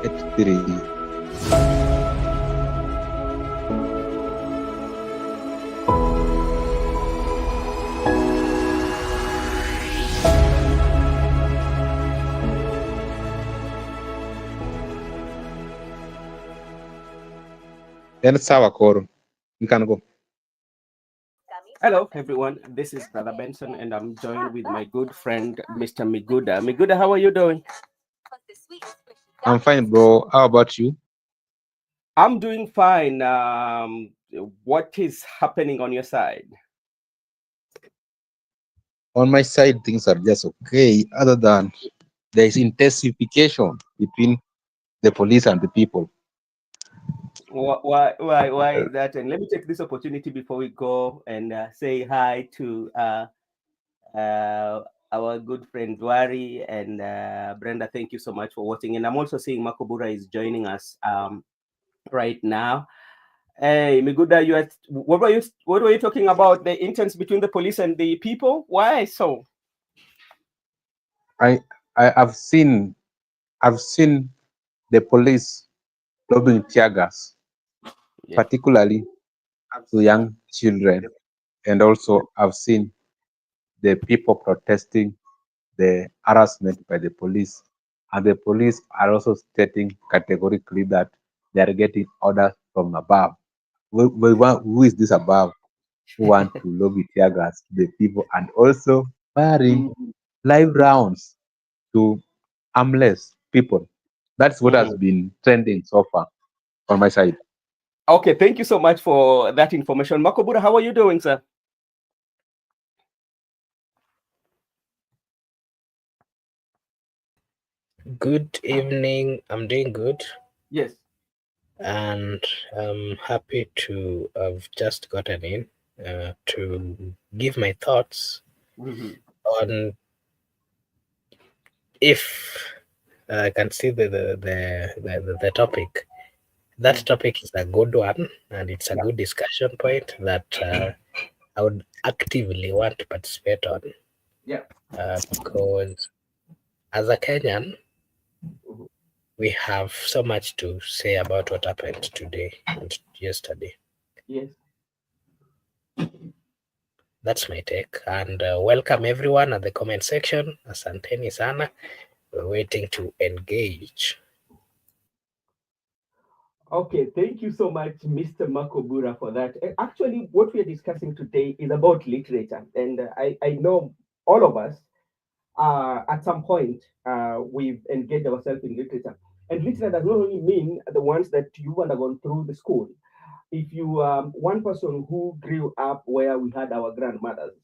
83. Then sawa Koro. You can go. Hello, everyone. This is Brother Benson, and I'm joined with my good friend, Mr. Miguda. Miguda, how are you doing? I'm fine, bro. How about you? I'm doing fine. What is happening on your side? On my side, things are just okay, other than there is intensification between the police and the people. Why is that? And let me take this opportunity before we go and say hi to uh, our good friend Dwari and Brenda. Thank you so much for watching. And I'm also seeing Makobura is joining us right now. Hey, Miguda, what were you talking about? The interns between the police and the people? Why so? I I've seen the police lobbing tear gas, Yeah. particularly to young children, and also I've seen the people protesting the harassment by the police, and the police are also stating categorically that they are getting orders from above. Who is this above who want to lobby tear gas to the people and also firing Mm, live rounds to harmless people? That's what has mm. been trending so far on my side. Okay, thank you so much for that information. Makobura, how are you doing, sir? Good evening. I'm doing good, Yes. and I'm happy to have just gotten in to give my thoughts Mm-hmm. on if I can see the topic. That Yeah. topic is a good one, and it's a Yeah. good discussion point that I would actively want to participate on Yeah. because as a Kenyan, Mhm. we have so much to say about what happened today and yesterday. Yes. That's my take. And welcome everyone at the comment section. Asanteni sana. We're waiting to engage. Okay, thank you so much, Mr. Makobura, for that. Actually, what we are discussing today is about literature, and I know all of us at some point we've engaged ourselves in literature. And literature does not only mean the ones that you've undergone through the school. If you one person who grew up where we had our grandmothers,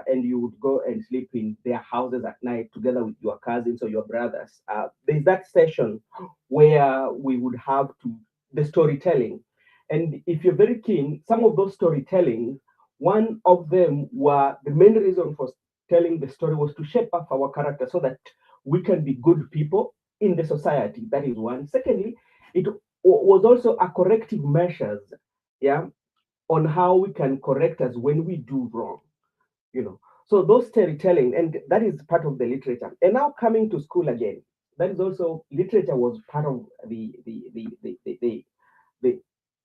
and you would go and sleep in their houses at night together with your cousins or your brothers, there's that session where we would have to the storytelling. And if you're very keen, some of those storytelling, one of them were the main reason for telling the story was to shape up our character so that we can be good people in the society. That is one. Secondly, it was also a corrective measures, yeah, on how we can correct us when we do wrong, you know. So those storytelling, and that is part of the literature. And now coming to school again, that is also literature was part of the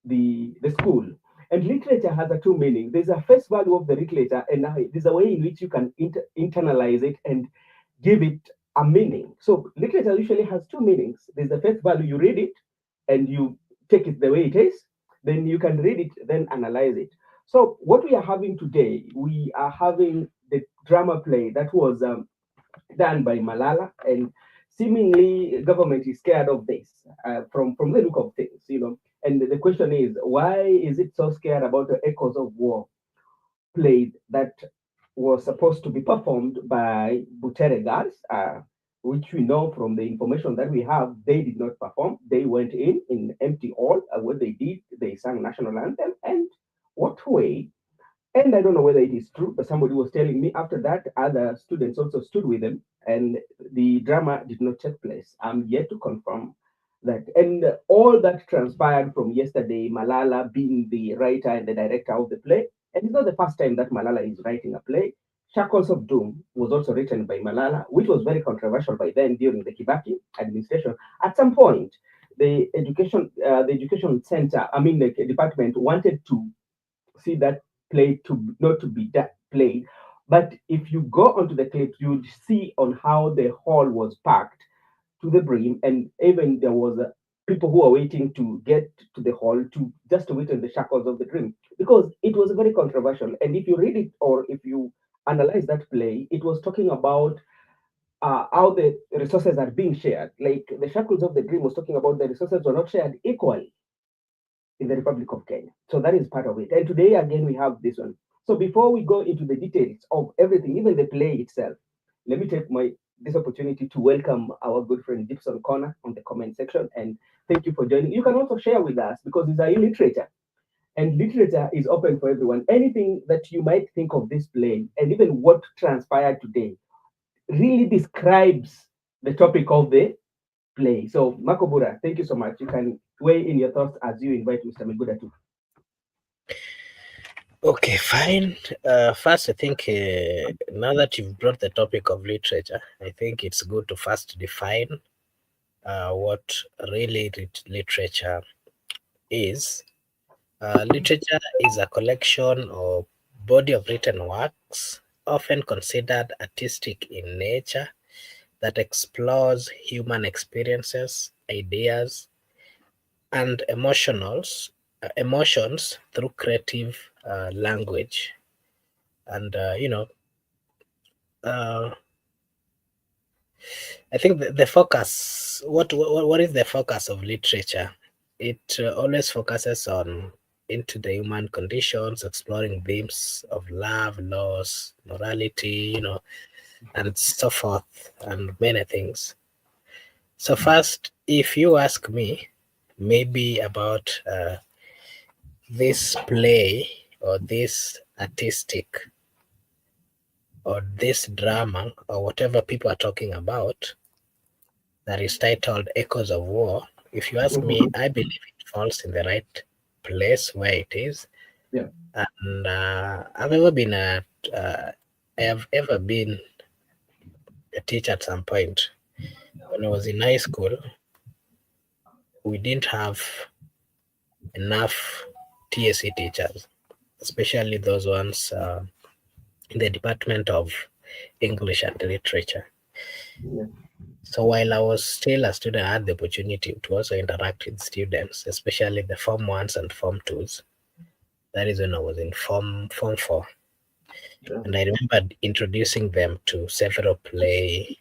the school. And literature has a two meaning. There's a face value of the literature, and there's a way in which you can internalize it and give it a meaning. So literature usually has two meanings. There's the face value, you read it and you take it the way it is, then you can read it, then analyze it. So what we are having today, we are having the drama play that was done by Malala, and seemingly government is scared of this from the look of things, you know. And the question is, why is it so scared about the echoes of war play that was supposed to be performed by Butere girls, which we know from the information that we have, they did not perform. They went in empty hall. What they did, they sang national anthem, and what way? And I don't know whether it is true, but somebody was telling me after that, other students also stood with them, and the drama did not take place. I'm yet to confirm that. And all that transpired from yesterday, Malala being the writer and the director of the play. And it's not the first time that Malala is writing a play. Shackles of Doom was also written by Malala, which was very controversial by then during the Kibaki administration. At some point, the education center, I mean the department wanted to see that play to not to be that played. But if you go onto the clip, you'd see on how the hall was packed to the brim, and even there was people who were waiting to get to the hall to just to wait in the shackles of the dream, because it was very controversial. And if you read it or if you analyze that play, it was talking about how the resources are being shared. Like the shackles of the dream was talking about the resources were not shared equally in the Republic of Kenya. So that is part of it. And today, again, we have this one. So before we go into the details of everything, even the play itself, let me take this opportunity to welcome our good friend Gibson Connor on the comment section. And thank you for joining. You can also share with us because these are in literature. And literature is open for everyone. Anything that you might think of this play and even what transpired today really describes the topic of the play. So, Makobura, thank you so much. You can weigh in your thoughts as you invite Mr. Miguda too. Okay, fine. First, I think now that you've brought the topic of literature, I think it's good to first define what really literature is. Literature is a collection or body of written works, often considered artistic in nature, that explores human experiences, ideas, and emotions through creative language. And uh, I think the focus. What is the focus of literature? It always focuses on into the human conditions, exploring themes of love, loss, morality, and so forth, and many things. So first, if you ask me, maybe about this play or this artistic or this drama or whatever people are talking about that is titled Echoes of War, if you ask me, Mhm. I believe it falls in the right place where it is. Yeah. And I've ever been I have ever been a teacher at some point. When I was in high school, we didn't have enough TSC teachers, especially those ones in the Department of English and Literature. Yeah. So while I was still a student, I had the opportunity to also interact with students, especially the Form 1s and Form 2s. That is when I was in Form 4. Yeah. And I remember introducing them to several play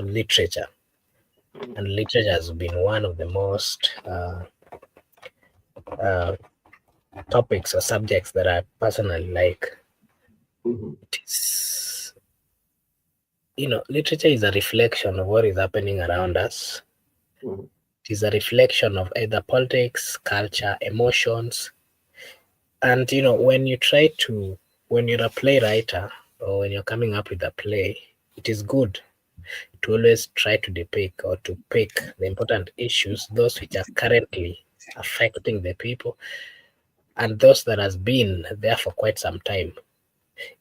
literature. And literature has been one of the most uh, topics or subjects that I personally like. Mhm. It is, literature is a reflection of what is happening around us. Mhm. It is a reflection of either politics, culture, emotions. And, when you're a playwright or when you're coming up with a play, it is good to always try to depict or to pick the important issues, those which are currently affecting the people and those that has been there for quite some time.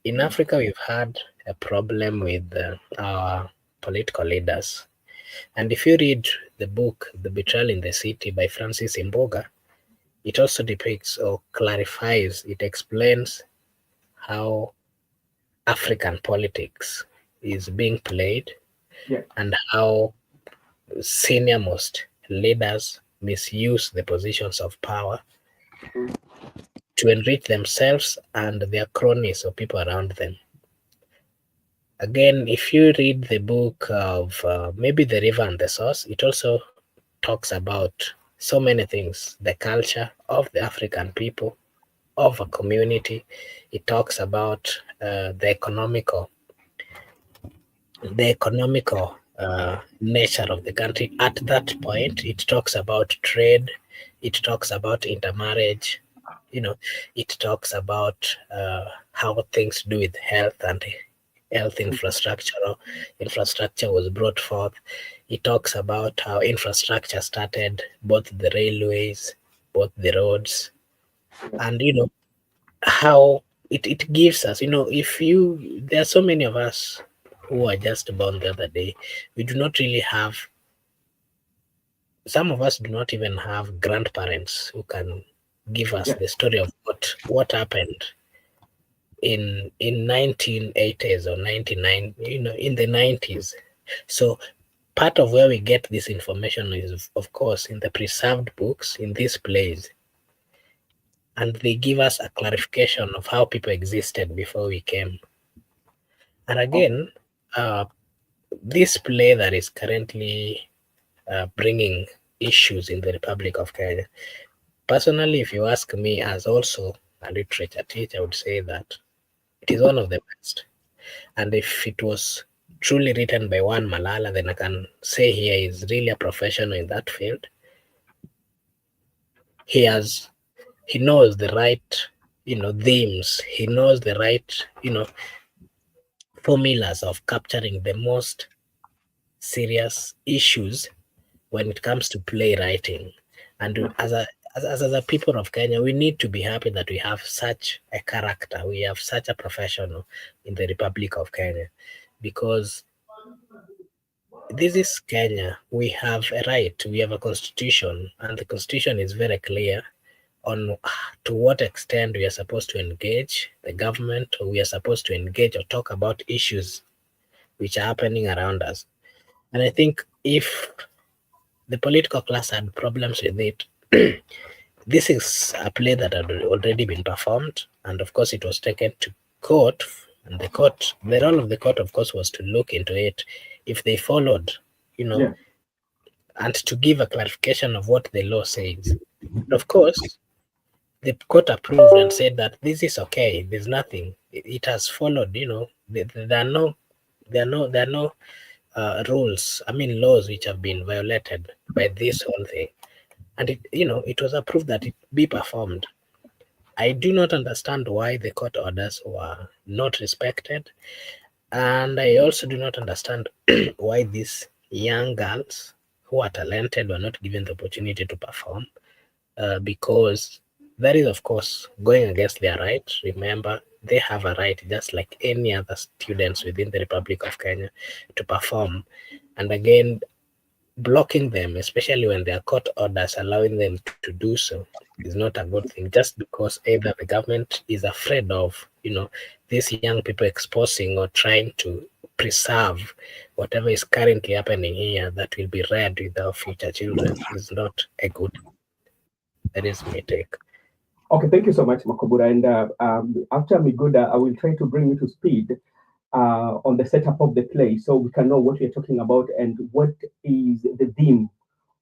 In Africa, we've had a problem with our political leaders. And if you read the book, The Betrayal in the City by Francis Imboga, it also depicts or clarifies, it explains how African politics is being played Yeah. and how senior most leaders misuse the positions of power Mhm. to enrich themselves and their cronies or people around them. Again, if you read the book of maybe The River and the Source, it also talks about so many things, the culture of the African people, of a community. It talks about the economical nature of the country. At that point, it talks about trade, it talks about intermarriage, it talks about how things to do with health and health infrastructure was brought forth. It talks about how infrastructure started, both the railways, both the roads, and how it gives us, if you there are so many of us who are just born the other day, we do not really have some of us do not even have grandparents who can give us Yeah. the story of what happened in 1980s or 99, in the 90s. So part of where we get this information is, of course, in the preserved books in these plays, and they give us a clarification of how people existed before we came. And Okay. again, this play that is currently bringing issues in the Republic of Kenya. Personally, if you ask me, as also a literature teacher, I would say that it is one of the best. And if it was truly written by one Malala, then I can say he is really a professional in that field. He has he knows the right, themes. He knows the right, formulas of capturing the most serious issues when it comes to playwriting. And Okay. as a people of Kenya, we need to be happy that we have such a character, we have such a professional in the Republic of Kenya, because this is Kenya. We have a right, we have a constitution, and the constitution is very clear on to what extent we are supposed to engage the government, or we are supposed to engage or talk about issues which are happening around us. And I think if the political class had problems with it, this is a play that had already been performed, and of course, it was taken to court. And the role of the court, of course, was to look into it if they followed, you know, Yeah. and to give a clarification of what the law says. Of course, the court approved and said that this is okay. There's nothing. It has followed. There are no, there are no rules. I mean, laws which have been violated by this whole thing, and it was approved that it be performed. I do not understand why the court orders were not respected, and I also do not understand why these young girls who are talented were not given the opportunity to perform, because that is, of course, going against their right. Remember, they have a right, just like any other students within the Republic of Kenya, to perform. And again, blocking them, especially when there are court orders allowing them to do so, is not a good thing. Just because either the government is afraid of, these young people exposing or trying to preserve whatever is currently happening here that will be read with our future children is not a good thing. That is my take. Okay, thank you so much, Makobura. And after Migoda, I will try to bring you to speed on the setup of the play so we can know what we're talking about and what is the theme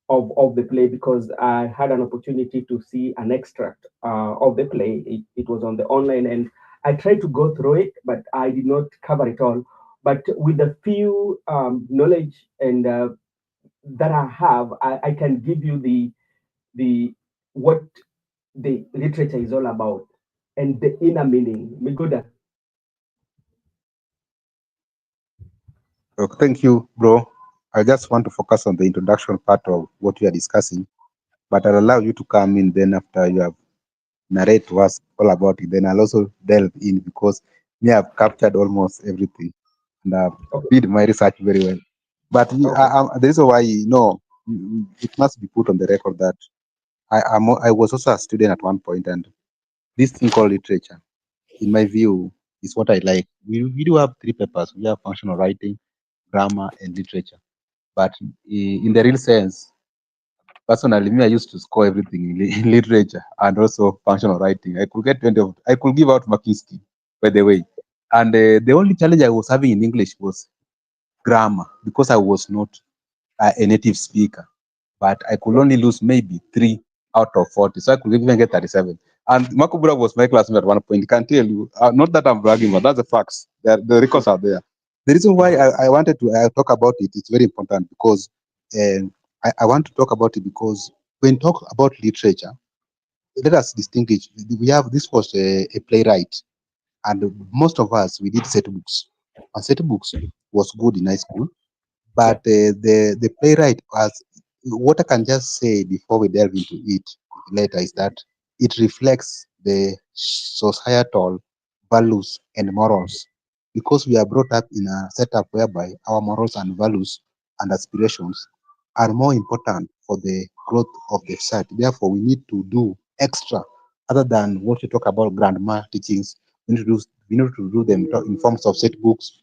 of the play, because I had an opportunity to see an extract of the play. It was on the online, and I tried to go through it, but I did not cover it all. But with the few knowledge and that I have, I can give you the what the literature is all about and the inner meaning. Migoda. Okay, thank you, bro. I just want to focus on the introduction part of what we are discussing, but I'll allow you to come in then after you have narrate to us all about it. Then I'll also delve in because me, I've captured almost everything and I've Okay. did my research very well. But Okay. the reason why, it must be put on the record that I was also a student at one point, and this thing called literature, in my view, is what I like. We do have three papers. We have functional writing, grammar, and literature. But in the real sense, personally, me, I used to score everything in literature and also functional writing. I could get 20 of, I could give out Makiski, by the way. And the only challenge I was having in English was grammar because I was not a native speaker. But I could only lose maybe 3 out of 40. So I could even get 37. And Makubura was my classmate at one point. Can tell you, not that I'm bragging, but that's the facts. The records are there. The reason why I wanted to talk about it is very important because uh, I want to talk about it because when talk about literature, let us distinguish. We have this was a playwright, and most of us we did set books. And set books was good in high school, but Yeah. the playwright was what I can just say before we delve into it later is that it reflects the societal values and morals because we are brought up in a setup whereby our morals and values and aspirations are more important for the growth of the society. Therefore, we need to do extra other than what you talk about grandma teachings. We need to do them in forms of set books,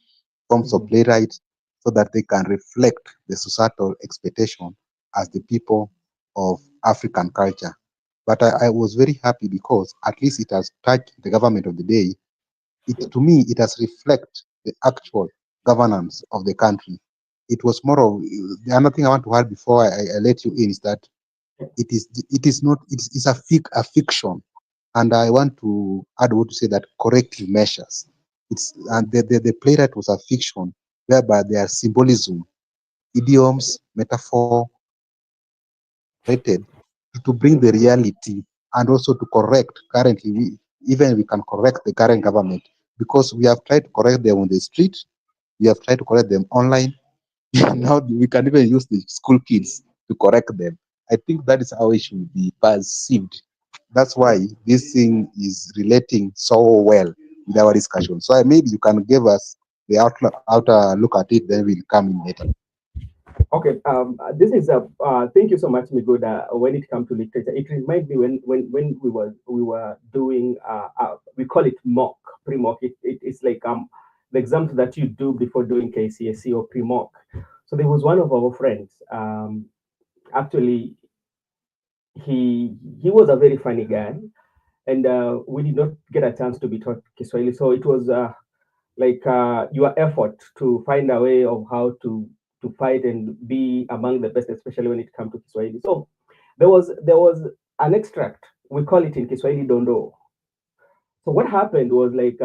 forms of Mhm. playwrights, so that they can reflect the societal expectation as the people of African culture. But I was very happy because at least it has touched the government of the day. To me, it has reflect the actual governance of the country. It was more of the another thing I want to add before I let you in is that it is not it's a fiction, and I want to add what to say that corrective measures. It's and the playwright was a fiction whereby there are symbolism, idioms, metaphor, rated to bring the reality and also to correct currently even we can correct the current government because we have tried to correct them on the street, we have tried to correct them online. Now we can even use the school kids to correct them. I think that is how it should be perceived. That's why this thing is relating so well with our discussion. So maybe you can give us the outer look at it, then we'll come in later. Okay, this is a thank you so much, Migoda. When it comes to literature, it reminds me when we were doing we call it mock pre-mock. It's like the exams that you do before doing KCSE or pre-mock. So there was one of our friends. Actually, he was a very funny guy, and we did not get a chance to be taught Kiswahili. So it was like your effort to find a way of how to fight and be among the best, especially when it comes to Kiswahili. So there was an extract. We call it in Kiswahili dondo. So what happened was like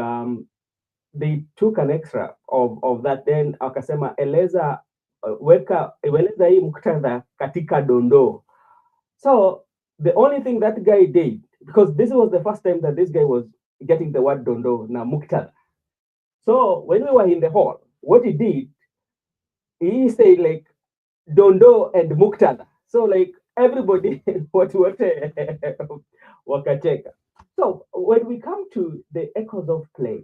they took an extra of that, then akasema eleza eleza hii muktadha katika dondo. So the only thing that guy did, because this was the first time that this guy was getting the word dondo na muktadha. So when we were in the hall, what he did, he said like Dondo and Muktadha. So like everybody what wakacheka. So when we come to the echoes of play,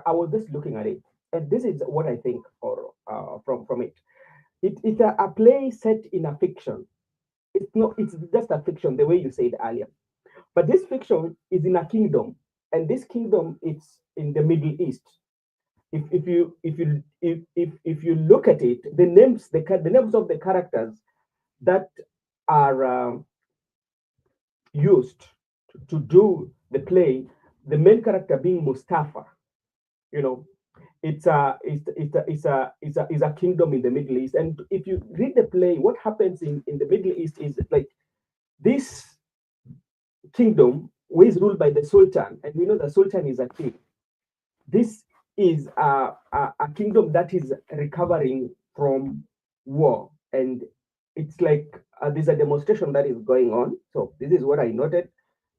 I was just looking at it, and this is what I think or from it. It's a play set in a fiction. It's not. It's just a fiction, the way you said earlier. But this fiction is in a kingdom, and this kingdom it's in the Middle East. If you look at it, the names of the characters that are used to do the play, the main character being Mustafa, you know, it's a kingdom in the Middle East. And if you read the play, what happens in the Middle East is like this kingdom is ruled by the Sultan, and we know the Sultan is a king. This is a kingdom that is recovering from war, and it's like there's a demonstration that is going on. So this is what I noted,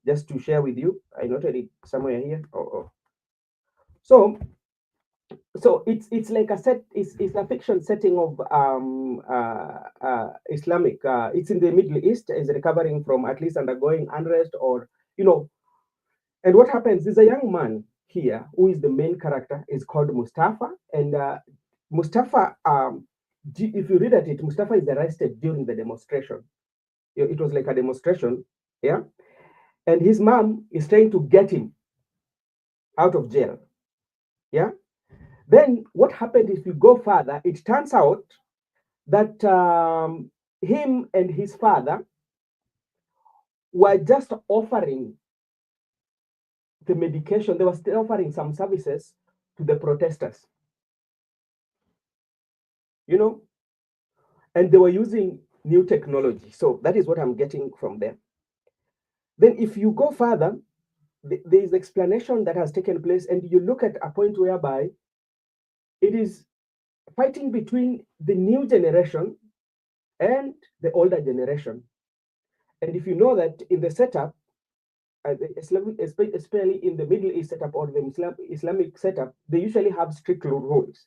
just to share with you. I noted it somewhere here. So it's like a set. It's a fiction setting of Islamic. It's in the Middle East. Is recovering from at least undergoing unrest, or you know. And what happens is a young man here, who is the main character, is called Mustafa. And Mustafa, if you read at it, Mustafa is arrested during the demonstration. It was like a demonstration, yeah. And his mom is trying to get him out of jail, yeah. Then what happened, if you go further, it turns out that him and his father were just offering the medication. They were still offering some services to the protesters, you know, and they were using new technology. So that is what I'm getting from them. Then, if you go further, there is explanation that has taken place, and you look at a point whereby it is fighting between the new generation and the older generation. And if you know that in the setup, especially in the Middle East setup or the Islamic setup, they usually have strict rules,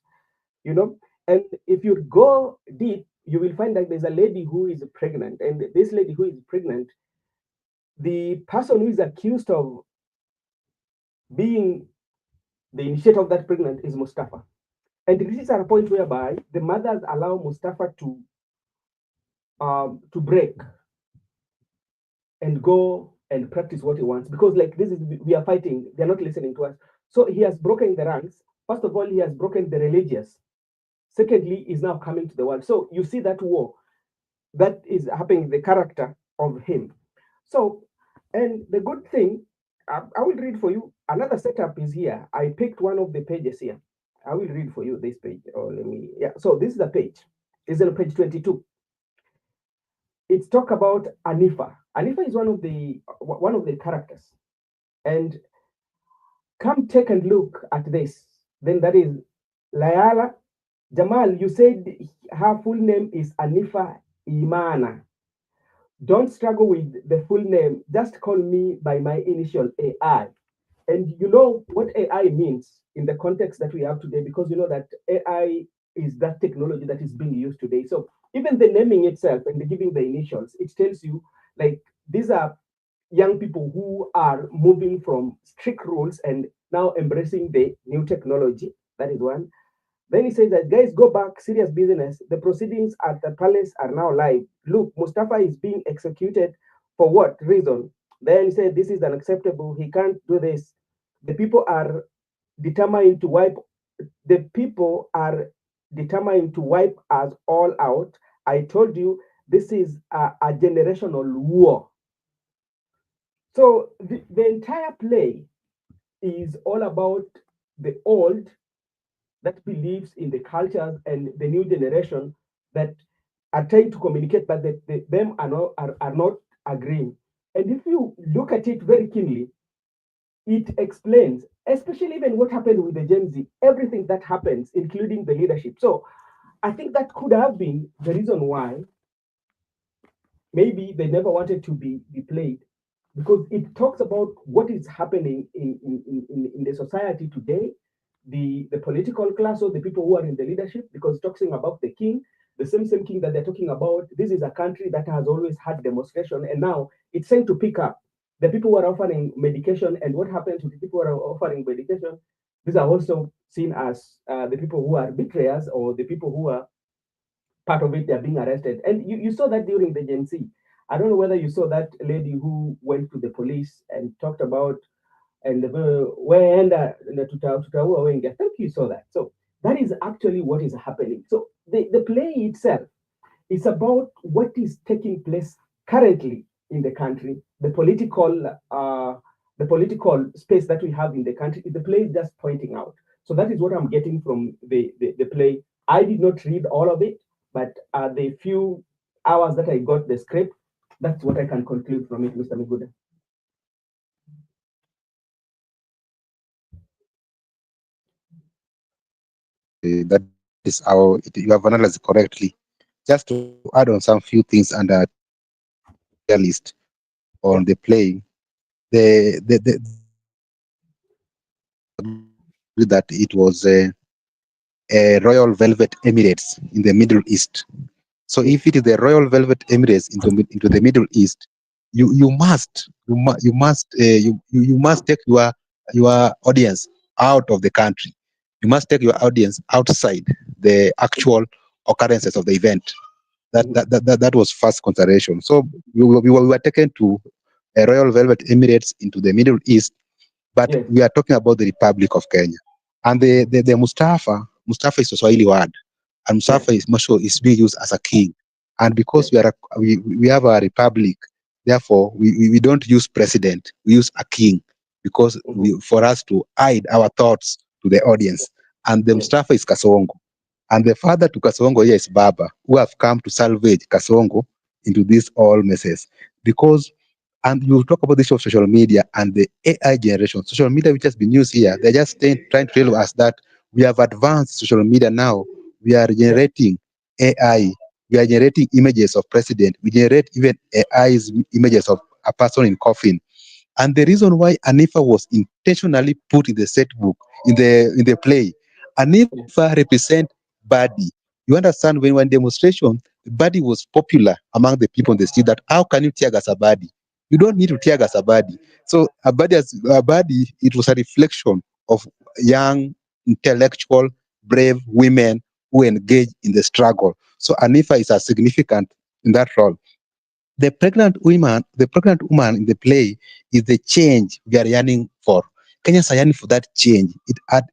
you know. And if you go deep, you will find that there's a lady who is pregnant, and this lady who is pregnant, the person who is accused of being the initiator of that pregnant is Mustafa. And this is at a point whereby the mothers allow Mustafa to to break and go and practice what he wants, because like this is, we are fighting, they're not listening to us. So he has broken the ranks. First of all, he has broken the religious. Secondly, is now coming to the world. So you see that war that is happening, the character of him. So, and the good thing, I will read for you. Another setup is here. I picked one of the pages here. I will read for you this page. Or let me, yeah. So this is the page. It's on page 22. It's talk about Anifa. Anifa is one of the characters. And come take and look at this. Then that is Layala Jamal. You said her full name is Anifa Imana. Don't struggle with the full name. Just call me by my initial AI. And you know what AI means in the context that we have today, because you know that AI is that technology that is being used today. So even the naming itself and the giving the initials, it tells you like these are young people who are moving from strict rules and now embracing the new technology. That is one. Then he says that guys, go back, serious business. The proceedings at the palace are now live. Look, Mustafa is being executed for what reason? Then he said this is unacceptable. He can't do this. The people are determined to wipe. The people are determined to wipe us all out. I told you this is a generational war. So the entire play is all about the old that believes in the cultures and the new generation that are trying to communicate, but them are not agreeing. And if you look at it very keenly, it explains, especially even what happened with the Gen Z, everything that happens, including the leadership. So I think that could have been the reason why maybe they never wanted to be played, because it talks about what is happening in the society today, the political class or the people who are in the leadership, because talking about the king, the same king that they're talking about. This is a country that has always had demonstration, and now it's trying to pick up the people who are offering medication. And what happened to the people who are offering medication? These are also seen as the people who are betrayers, or the people who are part of it, they're being arrested. And you saw that during the Gen Z. I don't know whether you saw that lady who went to the police and talked about and wenda tutaua wengi. I think you saw that. So that is actually what is happening. So the play itself is about what is taking place currently in the country, the political space that we have in the country. The play is just pointing out. So that is what I'm getting from the play. I did not read all of it, but the few hours that I got the script, that's what I can conclude from it, Mr. Miguda. That is how you have analyzed correctly. Just to add on some few things and teargased Yeah. on the play, agree that it was a Royal Velvet Emirates in the Middle East. So Yes. if it is the Royal Velvet Emirates into the Middle East, you must take your audience out of the country. You must take your audience outside the actual occurrences of the event. Mhm. That was first consideration. So we were taken to a Royal Velvet Emirates into the Middle East, but Yes. we are talking about the Republic of Kenya. And the Mustafa is a Swahili word, and Yes. Mustafa is being used as a king. And because Yes. we have a republic, therefore we don't use president, we use a king, because Mhm. for us to hide our thoughts to the audience. And the Yes. Mustafa is Kasongo. And the father to Kasongo here is Baba, who have come to salvage Kasongo into these all messes. Because, and you talk about the issue of social media and the AI generation. Social media, which has been used here, they're just trying to tell us that we have advanced social media now. We are Yes. generating AI. We are generating images of president. We generate even AI's images of a person in coffin. And the reason why Anifa was intentionally put in the set book, in the play, Yes. Anifa represent body. You understand, when demonstration, the body was popular among the people on the street. That how can you tear gas a body? You don't need to tear gas a body. So a body, it was a reflection of young, intellectual, brave women who engage in the struggle. So Anifa is a significant in that role. The pregnant woman in the play is the change we are yearning for. Kenyans are yearning for that change.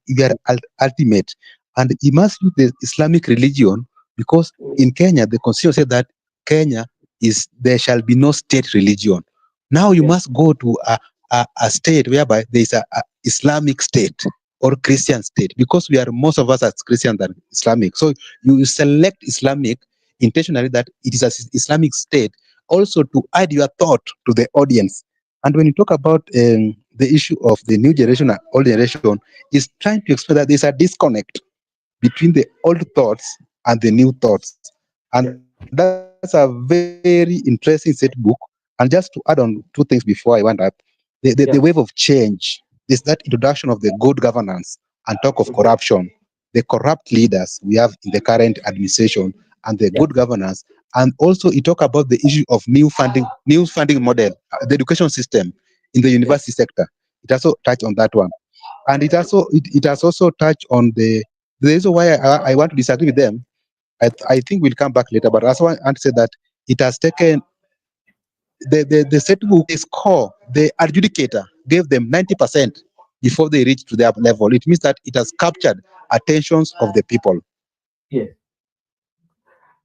We are ultimate, and it must be the Islamic religion, because in Kenya the constitution said that Kenya is there shall be no state religion. Now you Yes. must go to a state whereby there is a Islamic state or Christian state, because we are most of us as Christian than Islamic. So you select Islamic intentionally, that it is an Islamic state, also to add your thought to the audience. And when you talk about the issue of the new generation and old generation, is trying to explain that there's a disconnect between the old thoughts and the new thoughts. And Yeah. that's a very interesting set book. And just to add on two things before I wind up, the wave of Yeah. change is that introduction of the good governance and talk of Mhm. corruption, the corrupt leaders we have in the current administration, and the good Yeah. governance. And also it talk about the issue of new funding model, the education system in the Yeah. university sector. It also touch on that one. And it has also touched on the reason why I want to disagree with them. I think we'll come back later, but I also want to say that it has taken the set book, the score, the adjudicator gave them 90% before they reach to their level. It means that it has captured attentions of the people. Yes.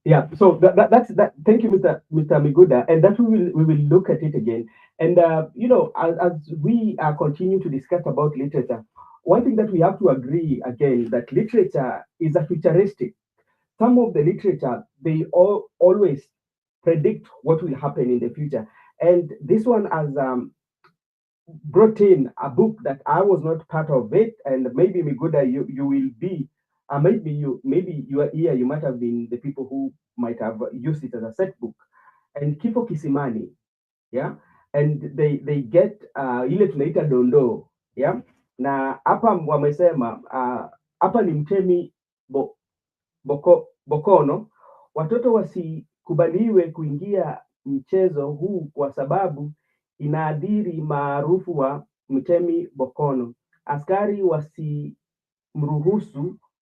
Yeah, so that's that. Thank you, Mr. Miguda, and that we will look at it again. And as we continue to discuss about literature, one thing that we have to agree again, that literature is a futuristic. Some of the literature, they always predict what will happen in the future, and this one has brought in a book that I was not part of it, and maybe Miguda, you will be, maybe you are here, you might have been the people who might have used it as a set book, and Kifo Kisimani, yeah, and they get ile tunaita dondoo, yeah, na hapa wamesema hapa ni mtemi Bokono, watoto wasikubaliwe kuingia mchezo huu kwa sababu inaadhiri maarufu wa Mtemi Bokono. Askari wasimruhusu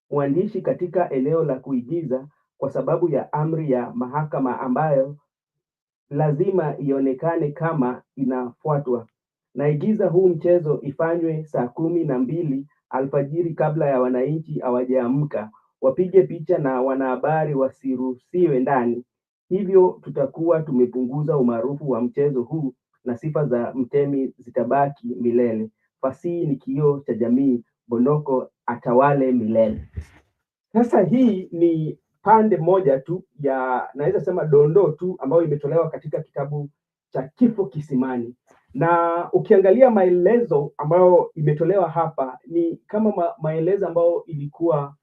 mwandishi katika eneo la kuigiza kwa sababu ya amri ya mahakama ambayo lazima ionekane kama inafuatwa. Naigiza huu mchezo ifanywe saa 12 alfajiri kabla ya wananchi hawajaamka, wapige picha na wanahabari wasiruhusiwe ndani. Hivyo tutakuwa tumepunguza umaarufu wa mchezo huu na sifa za mtemi zitabaki milele. Fasihi ni kioo cha jamii, Bonoko atawale milele. Sasa hii ni pande moja tu ya, naweza sema dondoo tu, ambayo imetolewa katika kitabu cha Kifo Kisimani, na ukiangalia maelezo ambayo imetolewa hapa ni kama maelezo ambayo ilikuwa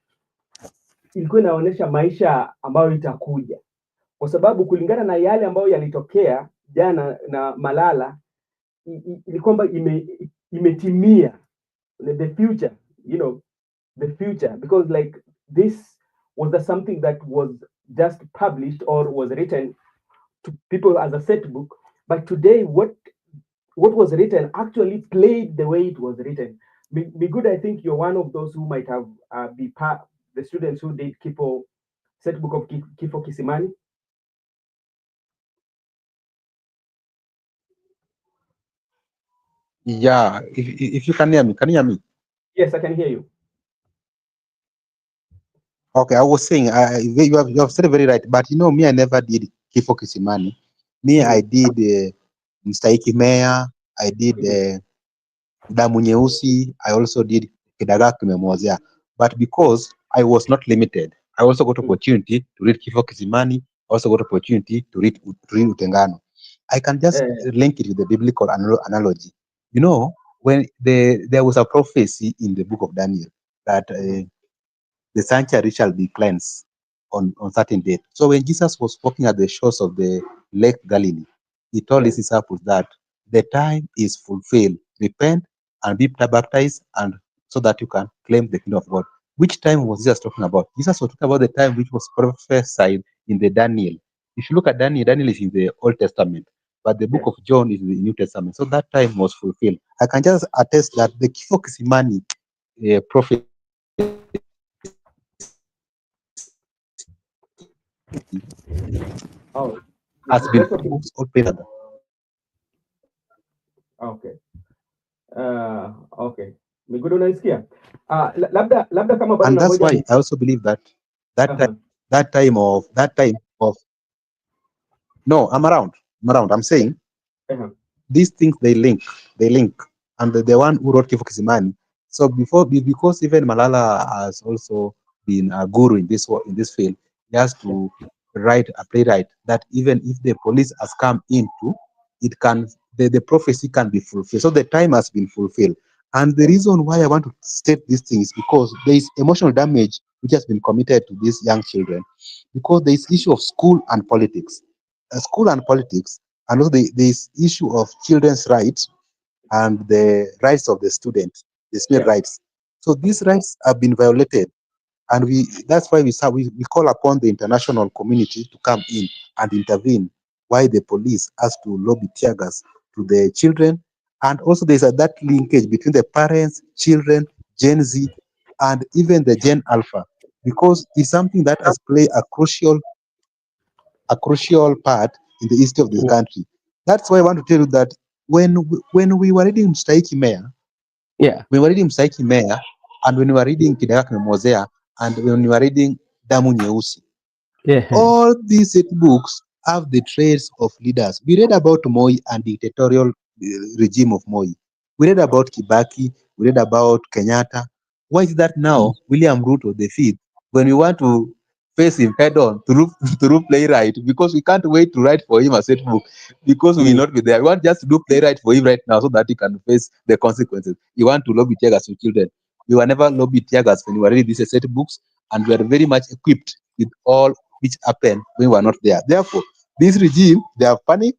inaonyesha maisha ambayo itakuja, kwa sababu kulingana na yale ambayo yalitokea jana na Malala, ni kwamba imetimia the future, the future, because like this was something that was just published or was written to people as a set book, but today what was written actually played the way it was written. Be good, I think you're one of those who might have be part the students who did Kifo set book of Kifo Kisimani. Yeah, if you can you hear me? Yes, I can hear you. Okay, I was saying, you have said it very right, but me, I never did Kifo Kisimani. Me, I Mhm, did Mstahiki Meya, I did mhm. Damu Nyeusi, I also did Kidagaa Kimemwozea. But because I was not limited, I also got Mm. opportunity to read Kifo Kisimani, also got opportunity to read Utengano. I can just link it with the biblical analogy. When there was a prophecy in the book of Daniel that Mhm. the sanctuary shall be cleansed on certain date. So when Jesus was walking at the shores of the Lake Galilee, he told Yeah. his disciples that the time is fulfilled. Repent and be baptized, and so that you can claim the kingdom of God. Which time was Jesus talking about? Jesus was talking about the time which was prophesied in the Daniel. If you look at Daniel, Daniel is in the Old Testament, but the book Yeah. of John is in the New Testament. So that time was fulfilled. I can just attest that the Kifo Kisimani prophecy Oh. has been Rest of the books or paper. okay. Okay. Migudu unaisikia? Labda kama bado And that's nangoja why I also believe that that time, uh-huh. that time of no, I'm around. I'm saying Uh-huh. these things they link, and the one who wrote Kifo Kisimani. So because even Malala has also been a guru in this field, he has Yeah. to write a playwright that even if the police has come into, it can the prophecy can be fulfilled. So the time has been fulfilled. And the Yeah. reason why I want to state these things is because there is emotional damage which has been committed to these young children, because there is issue of school and politics, school and politics, and also this issue of children's rights and the rights of the student, the student Yeah. rights. So these rights have been violated, and that's why we call upon the international community to come in and intervene. Why the police has to lobby tear gas to the children, and also there's that linkage between the parents, children, Gen Z, and even the Gen Alpha, because it's something that has played a crucial part in the history of this country. That's why I want to tell you that when we were reading Mstahiki Mayor, Yeah. when we were reading Mstahiki Mayor, and when we were reading Kidaka Kimemwozea, and when we were reading Damu Nyeusi, Yeah. all these eight books have the traits of leaders. We read about Moi and dictatorial regime of Moi. We read about Kibaki. We read about Kenyatta. Why is that now William Ruto the fifth, when we want to face him head on to do playwright, because we can't wait to write for him a set book, because we will not be there. We want just to do playwright for him right now so that he can face the consequences. You want to lobby tear gas for children. We were never lobby tear gas when we were reading these set books, and we are very much equipped with all which happened when we were not there. Therefore, this regime, they have panic,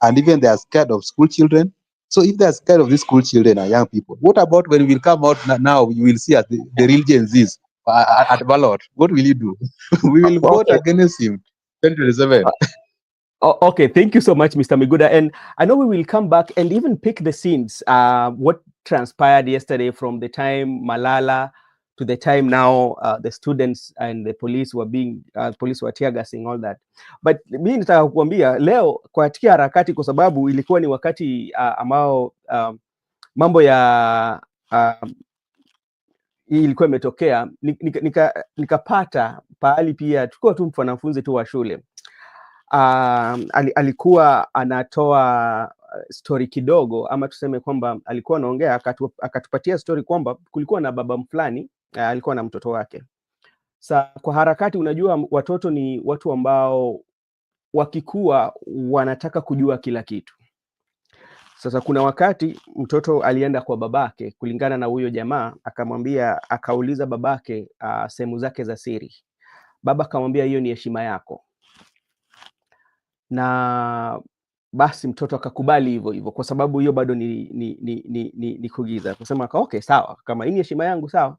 and even they are scared of school children. So if they are scared of these school children and young people, what about when we will come out now, you will see as the real Gen Zs at ballot? What will you do? We will vote Okay. against him 2027. Okay, thank you so much, Mr. Miguda. And I know we will come back and even pick the scenes, what transpired yesterday from the time Malala to the time now the students and the police were tear gassing, all that. But mimi nitaka kukuambia leo katika harakati, kwa sababu ilikuwa ni wakati ambao mambo ya hii ilikuwa imetokea, nikapata pahali pia, tulikuwa tu mwanafunzi tu wa shule. Alikuwa anatoa story kidogo, ama tuseme kwamba alikuwa anaongea, akatupatia story kwamba kulikuwa na baba fulani alikuwa na mtoto wake. Kwa harakati, unajua watoto ni watu ambao wakikua wanataka kujua kila kitu. Sasa kuna wakati mtoto alienda kwa babake, kulingana na huyo jamaa, akamwambia, akauliza babake sehemu zake za siri. Baba akamwambia hiyo ni heshima yako, na basi mtoto akakubali hivyo hivyo, kwa sababu hiyo bado ni kugiza, kusema okay, sawa, kama hii ni heshima yangu, sawa.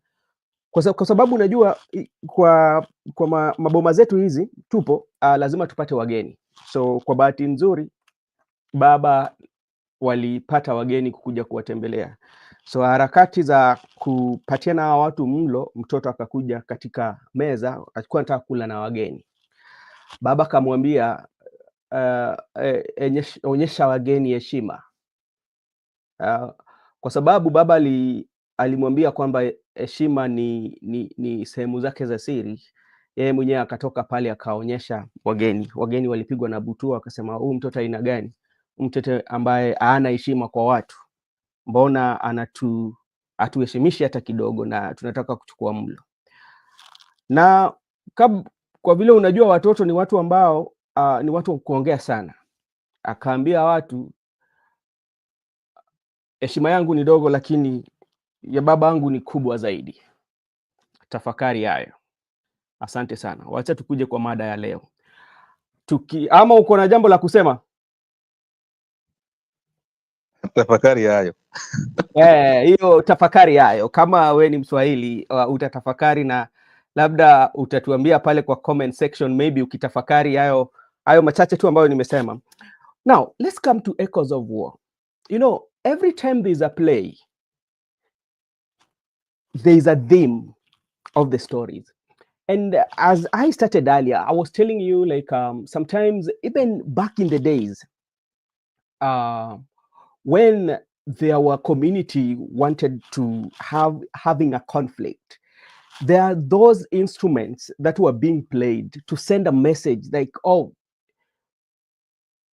Kwa sababu unajua kwa maboma zetu hizi tupo, lazima tupate wageni. So kwa bahati nzuri baba walipata wageni kukuja kuwatembelea. So harakati za kupatiana watu mlo, mtoto akakuja katika meza, alikuwa anataka kula na wageni. Baba kamwambia, onyesha wageni heshima. Kwa sababu baba alimwambia kwamba heshima ni sehemu zake za siri. Yeye mwenyewe akatoka pale akaonyesha wageni. Wageni walipigwa na butua, akasema huyu mtoto aina gani? Mtoto ambaye hana heshima kwa watu. Mbona atuheshimishi hata kidogo, na tunataka kuchukua mlo. Na kwa vile unajua watoto ni watu ambao ni watu wa kuongea sana, akaambia watu, heshima yangu ni dogo, lakini ya baba yangu ni kubwa zaidi. Tafakari hayo. Asante sana. Wacha tukuje kwa mada ya leo. Ama uko na jambo la kusema? Tafakari hayo. Hiyo tafakari hayo. Kama we ni Mswahili, utatafakari na labda utatuambia pale kwa comment section, maybe ukitafakari hayo machache tu ambayo nimesema. Now, let's come to Echoes of War. You know, every time there's a play, there is a theme of the stories. And as I started earlier, I was telling you, like, sometimes even back in the days, uh, when our community wanted to having a conflict, there are those instruments that were being played to send a message like, oh,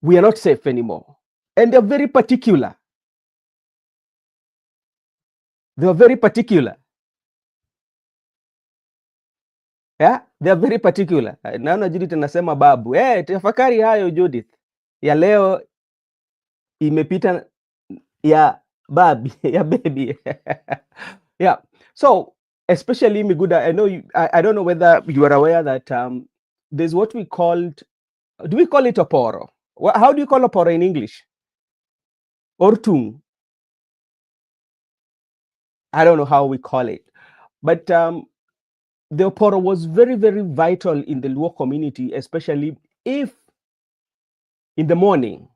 we are not safe anymore. And they're very particular. They are very particular. Yeah, they are very particular. Naona Judith anasema babu, tafakari hayo Judith. Ya leo imepita ya babi, ya baby. Yeah. So, especially Miguda, I know I don't know whether you are aware that there's what we called, do we call it oporo? How do you call oporo in English? Ortung. I don't know how we call it. But the oporo was very, very vital in the Luo community, especially if in the morning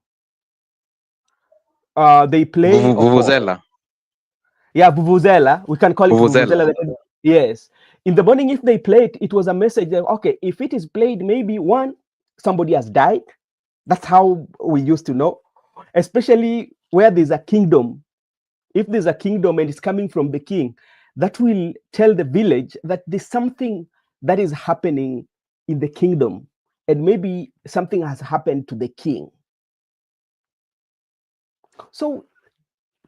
they play oporo. Yeah, vuvuzela. We can call it vuvuzela. Yes. In the morning, if they play it, it was a message that, okay, if it is played, maybe one, somebody has died. That's how we used to know, especially where there's a kingdom. If there's a kingdom and it's coming from the king, that will tell the village that there's something that is happening in the kingdom, and maybe something has happened to the king. So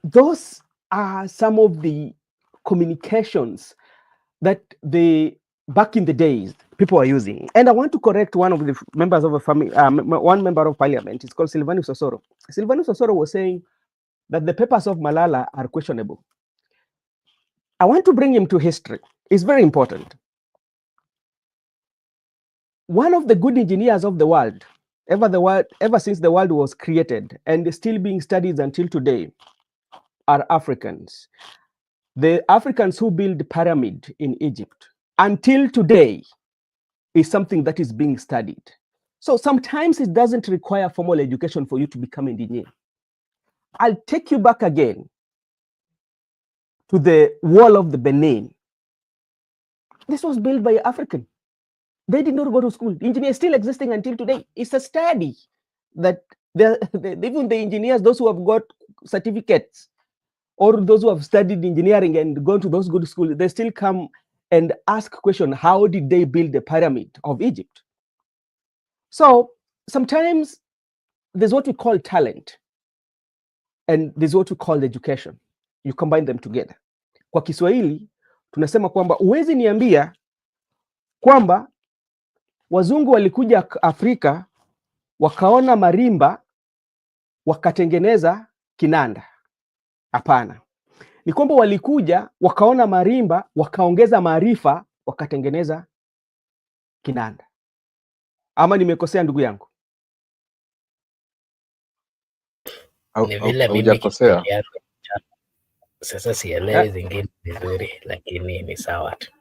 those are some of the communications that back in the days people are using. And I want to correct one of the members of a family, one member of parliament. It's called Silvanus Osoro. Silvanus Osoro was saying that the papers of Malala are questionable. I want to bring him to history. It's very important. One of the good engineers of the world, ever since the world was created and still being studied until today, are Africans. The Africans who built the pyramid in Egypt until today is something that is being studied. So sometimes it doesn't require formal education for you to become an engineer. I'll take you back again to the wall of the Benin. This was built by African. They did not go to school. Engineers still existing until today. It's a study that even the engineers, those who have got certificates, or those who have studied engineering and gone to those good schools, they still come and ask question, how did they build the pyramid of Egypt? So sometimes there's what we call talent and there's what we call education. You combine them together. Kwa Kiswahili tunasema kwamba huwezi niambia kwamba wazungu walikuja Afrika wakaona marimba wakatengeneza kinanda. Hapana. Ni kwamba walikuja wakaona marimba wakaongeza maarifa wakatengeneza kinanda. Ama nimekosea ndugu yangu? Hujakosea. Sasa sielewi zingine vizuri, lakini ni sawa tu.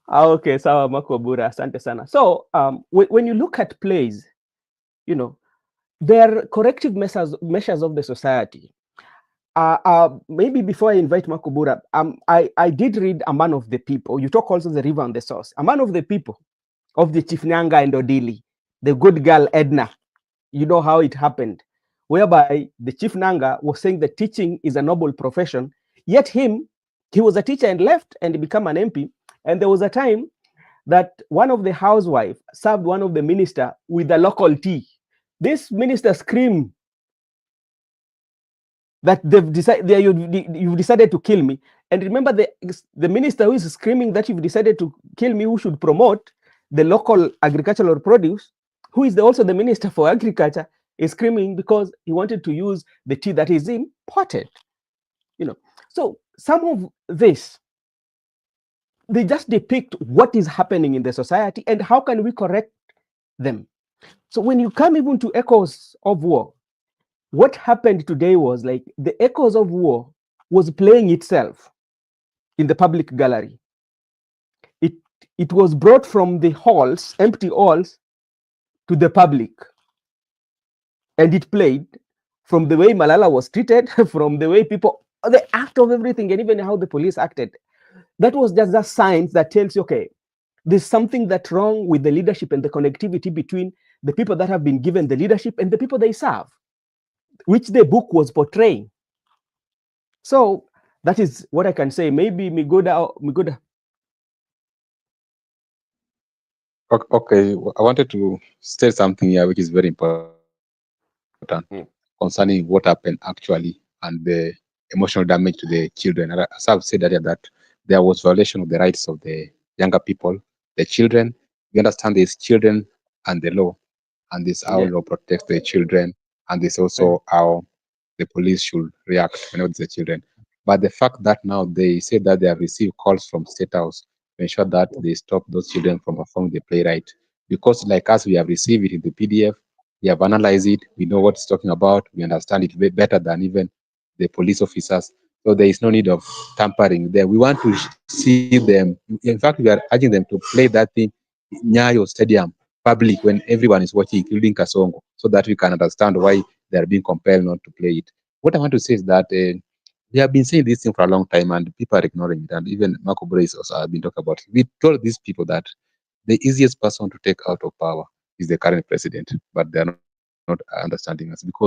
Okay, sawa Makobura, asante sana. So when you look at plays, you know, they're corrective measures of the society. Maybe before I invite Makobura, I did read A Man of the People. You talk also the river and the source. A Man of the People of the Chief Nyanga and Odili, the good girl Edna. You know how it happened, whereby the Chief Nanga was saying that teaching is a noble profession, yet he was a teacher and left and became an MP. And there was a time that one of the housewives served one of the minister with a local tea. This minister screamed that you've decided to kill me. And remember, the minister who is screaming that you've decided to kill me, who should promote the local agricultural produce, who is also the minister for agriculture, is screaming because he wanted to use the tea that is imported. You know, so some of this, they just depict what is happening in the society and how can we correct them. So when you come even to Echoes of War, what happened today was like the Echoes of War was playing itself in the public gallery. It was brought from the halls, empty halls, to the public. And it played from the way Malala was treated, from the way people, the act of everything, and even how the police acted. That was just a sign that tells you, okay, there's something that wrong with the leadership and the connectivity between the people that have been given the leadership and the people they serve, which the book was portraying. So that is what I can say. Maybe Migoda. Okay, I wanted to state something here which is very important Mm. concerning what happened actually and the emotional damage to the children. And as I've said earlier, that there was violation of the rights of the younger people, the children. We understand there's children and the law, and this how Yeah. law protects the children, and this Mhm. also how the police should react whenever it's the children. But the fact that now they say that they have received calls from State House to ensure that they stop those children from performing the playwright, because like us, we have received it in the PDF, we have analyzed it, we know what it's talking about, we understand it better than even the police officers. So there is no need of tampering there. We want to see them. In fact, we are urging them to play that thing Nyayo Stadium public when everyone is watching, including Kasongo, so that we can understand why they are being compelled not to play it. What I want to say is that we have been saying this thing for a long time and people are ignoring it. And even Marco Brace also have been talking about it. We told these people that the easiest person to take out of power is the current president, but they are not understanding us because we say that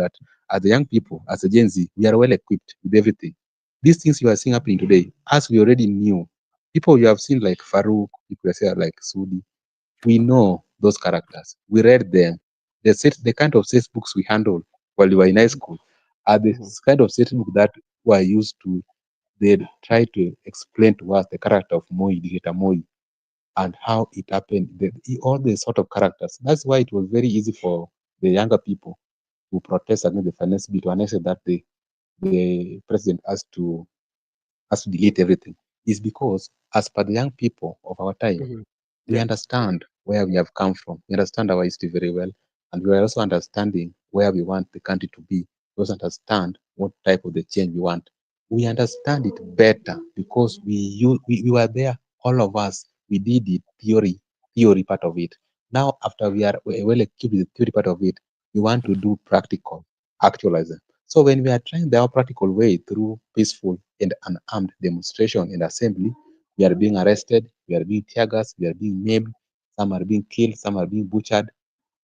as the young people, as a Gen Z, we are well equipped with everything. These things you are seeing happening today, as we already knew, people you have seen like Farouk, people you say like Sudi, we know those characters. We read them. The kind of safe books we handle while we were in high school are the Mhm. kind of safe books that were used to they try to explain to us the character of Moi, dictator Moi, and how it happened. All the sort of characters. That's why it was very easy for the younger people to protest against the finance bill to announce that the president has to delete everything. Is because as per the young people of our time, Mhm. we Yeah. understand where we have come from. We understand our history very well. And we are also understanding where we want the country to be. We also understand what type of the change we want. We understand it better because we were there, all of us. We did the theory part of it. Now, after we are well equipped with the theory part of it, we want to do practical, actualize them. So when we are trying the practical way through peaceful and unarmed demonstration and assembly, we are being arrested, we are being tear gas, we are being maimed, some are being killed, some are being butchered.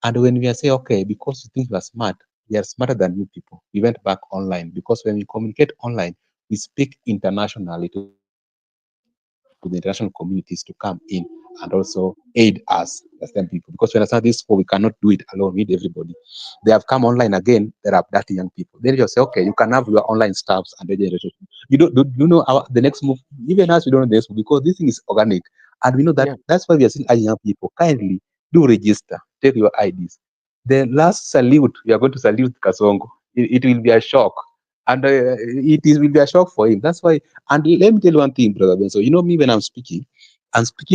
And when we are saying, okay, because you think you are smart, we are smarter than you people. We went back online because when we communicate online, we speak internationally to the international communities to come in and also aid us, the same people. Because we understand this, for we cannot do it alone, we need everybody. They have come online again, they're abducting young people. Then you say, okay, you can have your online staffs and the generation. You know our the next move, even us we don't know the next move because this thing is organic. And we know that Yeah. that's why we are still urging young people, kindly do register, take your IDs. The last salute, we are going to salute Kasongo. It will be a shock. And will be a shock for him. That's why. And let me tell you one thing, Brother Ben. So, you know, me when I'm speaking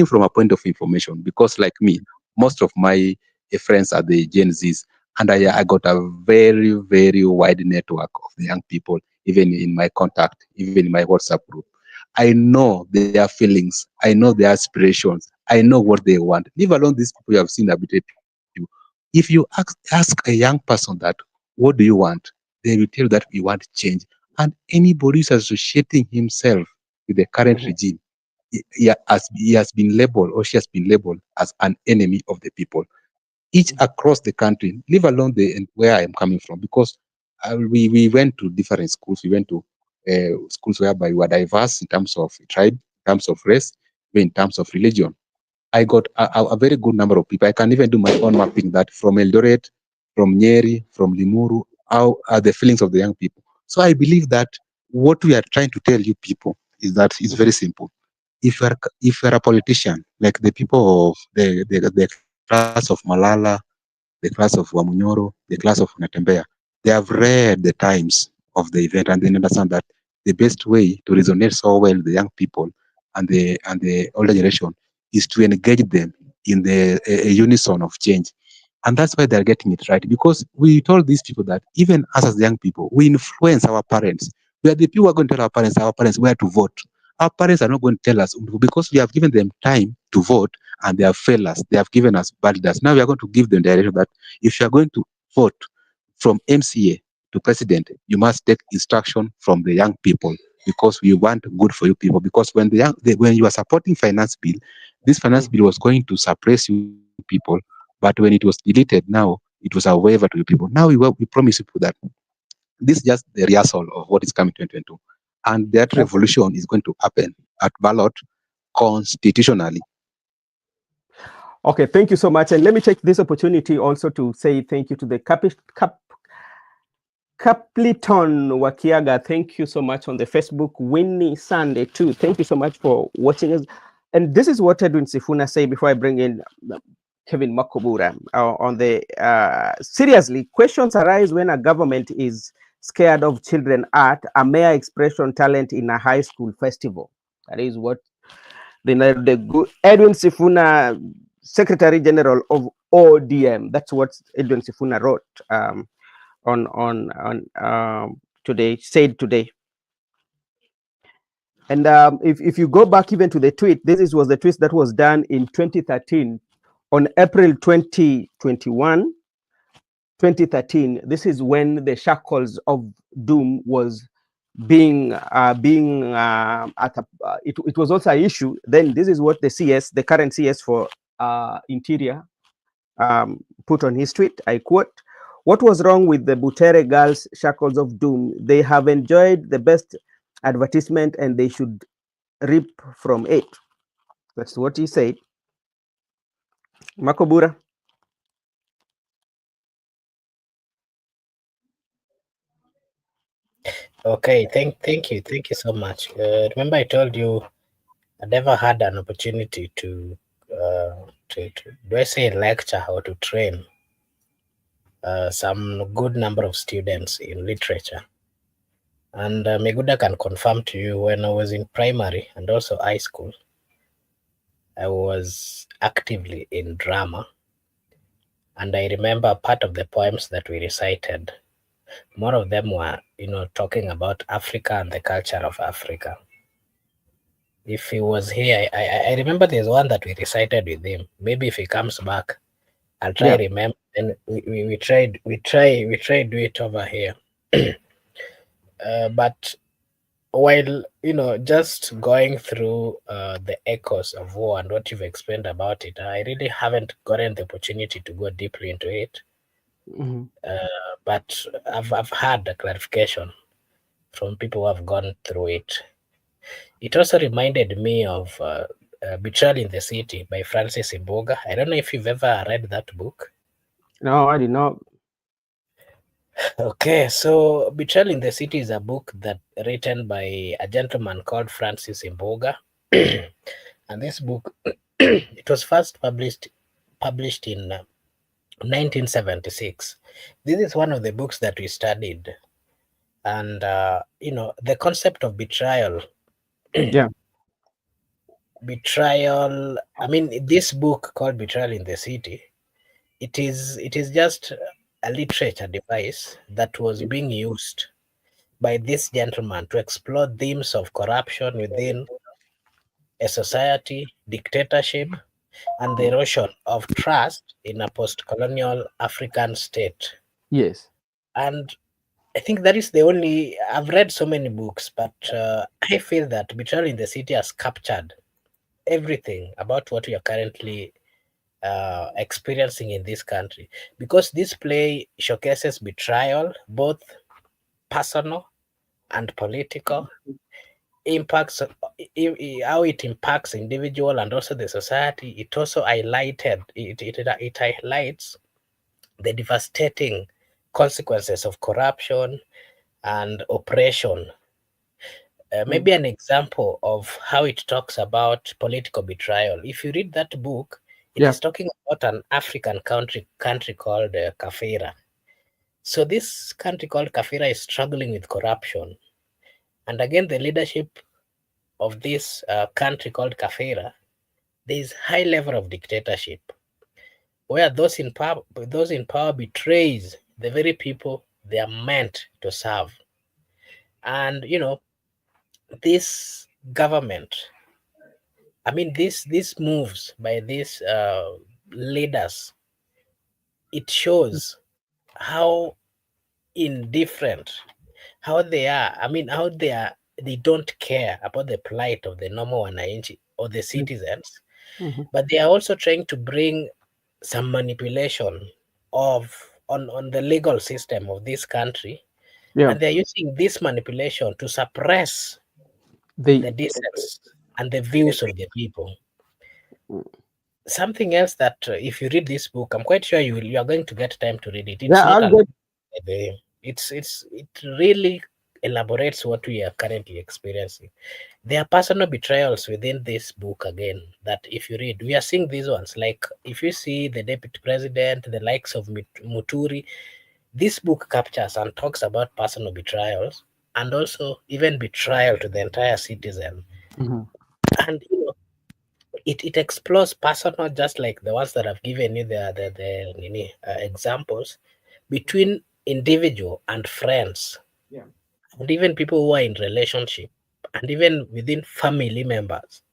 from a point of information because, like me, most of my friends are the Gen Zs. And I got a very, very wide network of the young people, even in my contact, even in my WhatsApp group. I know their feelings. I know their aspirations. I know what they want. Leave alone these people you have seen that betray people. If you ask a young person that, what do you want? They will tell you that we want change. And anybody who's associating himself with the current Mhm. regime, he has been labeled or she has been labeled as an enemy of the people each across the country, leave alone where I am coming from, because we went to different schools. We went to schools whereby we were diverse in terms of tribe, in terms of race, even in terms of religion. I got a very good number of people. I can even do my own mapping that from Eldoret, from Nyeri, from Limuru, how are the feelings of the young people. So I believe that what we are trying to tell you people is that it's very Mhm. simple. If you are a politician, like the people of the class of Malala, the class of Wamunyoro, the class of Natembea, they have read the times of the event and they understand that the best way to resonate so well with the young people and the older generation is to engage them in the a unison of change. And that's why they're getting it right. Because we told these people that even us as young people, we influence our parents. We are the people who are going to tell our parents where to vote. Our parents are not going to tell us because we have given them time to vote and they have failed us. They have given us bad leaders. Now we are going to give them direction that if you are going to vote from MCA to president, you must take instruction from the young people. because we want good for you people. Because when when you are supporting finance bill, this finance bill was going to suppress you people, but when it was deleted, now it was a waiver to you people. Now we promise you people that this is just the rehearsal of what is coming 2022, and that revolution is going to happen at ballot constitutionally. Okay, thank you so much. And let me take this opportunity also to say thank you to the Capliton Wakiaga. Thank you so much on the Facebook. Winnie Sunday too. Thank you so much for watching us. And this is what Edwin Sifuna say before I bring in Kevin Makobura on the seriously, questions arise when a government is scared of children art, a mere expression talent in a high school festival. That is what the Edwin Sifuna, Secretary General of ODM. That's what Edwin Sifuna wrote on today, said today. And if you go back even to the tweet, was the tweet that was done in 2013 on April 2021. 2013. This is when the shackles of doom was being at it was also an issue. Then this is what the current CS for Interior put on his tweet. I quote: "What was wrong with the Butere girls' shackles of doom? They have enjoyed the best advertisement and they should reap from it." That's what he said. Makobura. Okay, thank you so much. Remember, I told you I never had an opportunity to do I say lecture or to train some good number of students in literature. And Meguda can confirm to you, when I was in primary and also high school, I was actively in drama. And I remember part of the poems that we recited, more of them were, talking about Africa and the culture of Africa. If he was here, I remember there's one that we recited with him. Maybe if he comes back, I'll try remember. And we tried do it over here. But while just going through the echoes of war and what you've explained about it, I really haven't gotten the opportunity to go deeply into it. Mm-hmm. But I've had a clarification from people who have gone through it. It also reminded me of Betrayal in the City by Francis Imboga. I don't know if you've ever read that book. No, I did not. Okay, so Betrayal in the City is a book that written by a gentleman called Francis Imboga. And this book, it was first published in 1976. This is one of the books that we studied. And, the concept of betrayal, Yeah. I mean, this book called Betrayal in the City, it is just a literature device that was being used by this gentleman to explore themes of corruption within a society, dictatorship, and the erosion of trust in a post-colonial African state. Yes. And I think that is the only. I've read so many books, but I feel that Betrayal in the City has captured everything about what we are currently experiencing in this country, because this play showcases betrayal, both personal and political, impacts how it impacts individual and also the society. It also it highlights the devastating consequences of corruption and oppression. Maybe an example of how it talks about political betrayal. If you read that book, it Yeah. is talking about an African country called Kafira. So this country called Kafira is struggling with corruption, and again, the leadership of this country called Kafira, there is high level of dictatorship, where those in power betrays the very people they are meant to serve. And this government, I mean, these moves by these leaders, it shows how indifferent, how they are. I mean, how they are they don't care about the plight of the normal wananchi or the citizens, but they are also trying to bring some manipulation of on the legal system of this country, Yeah. and they're using this manipulation to suppress They the dissents and the views of the people. Something else that if you read this book, I'm quite sure you are going to get time to read it. It's yeah, not I'll a get it really elaborates what we are currently experiencing. There are personal betrayals within this book again that if you read, we are seeing these ones. Like if you see the deputy president, the likes of Muturi, this book captures and talks about personal betrayals and also even betrayal to the entire citizen. Mhm. And it explores personal, just like the ones that I've given you the examples between individual and friends, Yeah. and even people who are in relationship, and even within family members.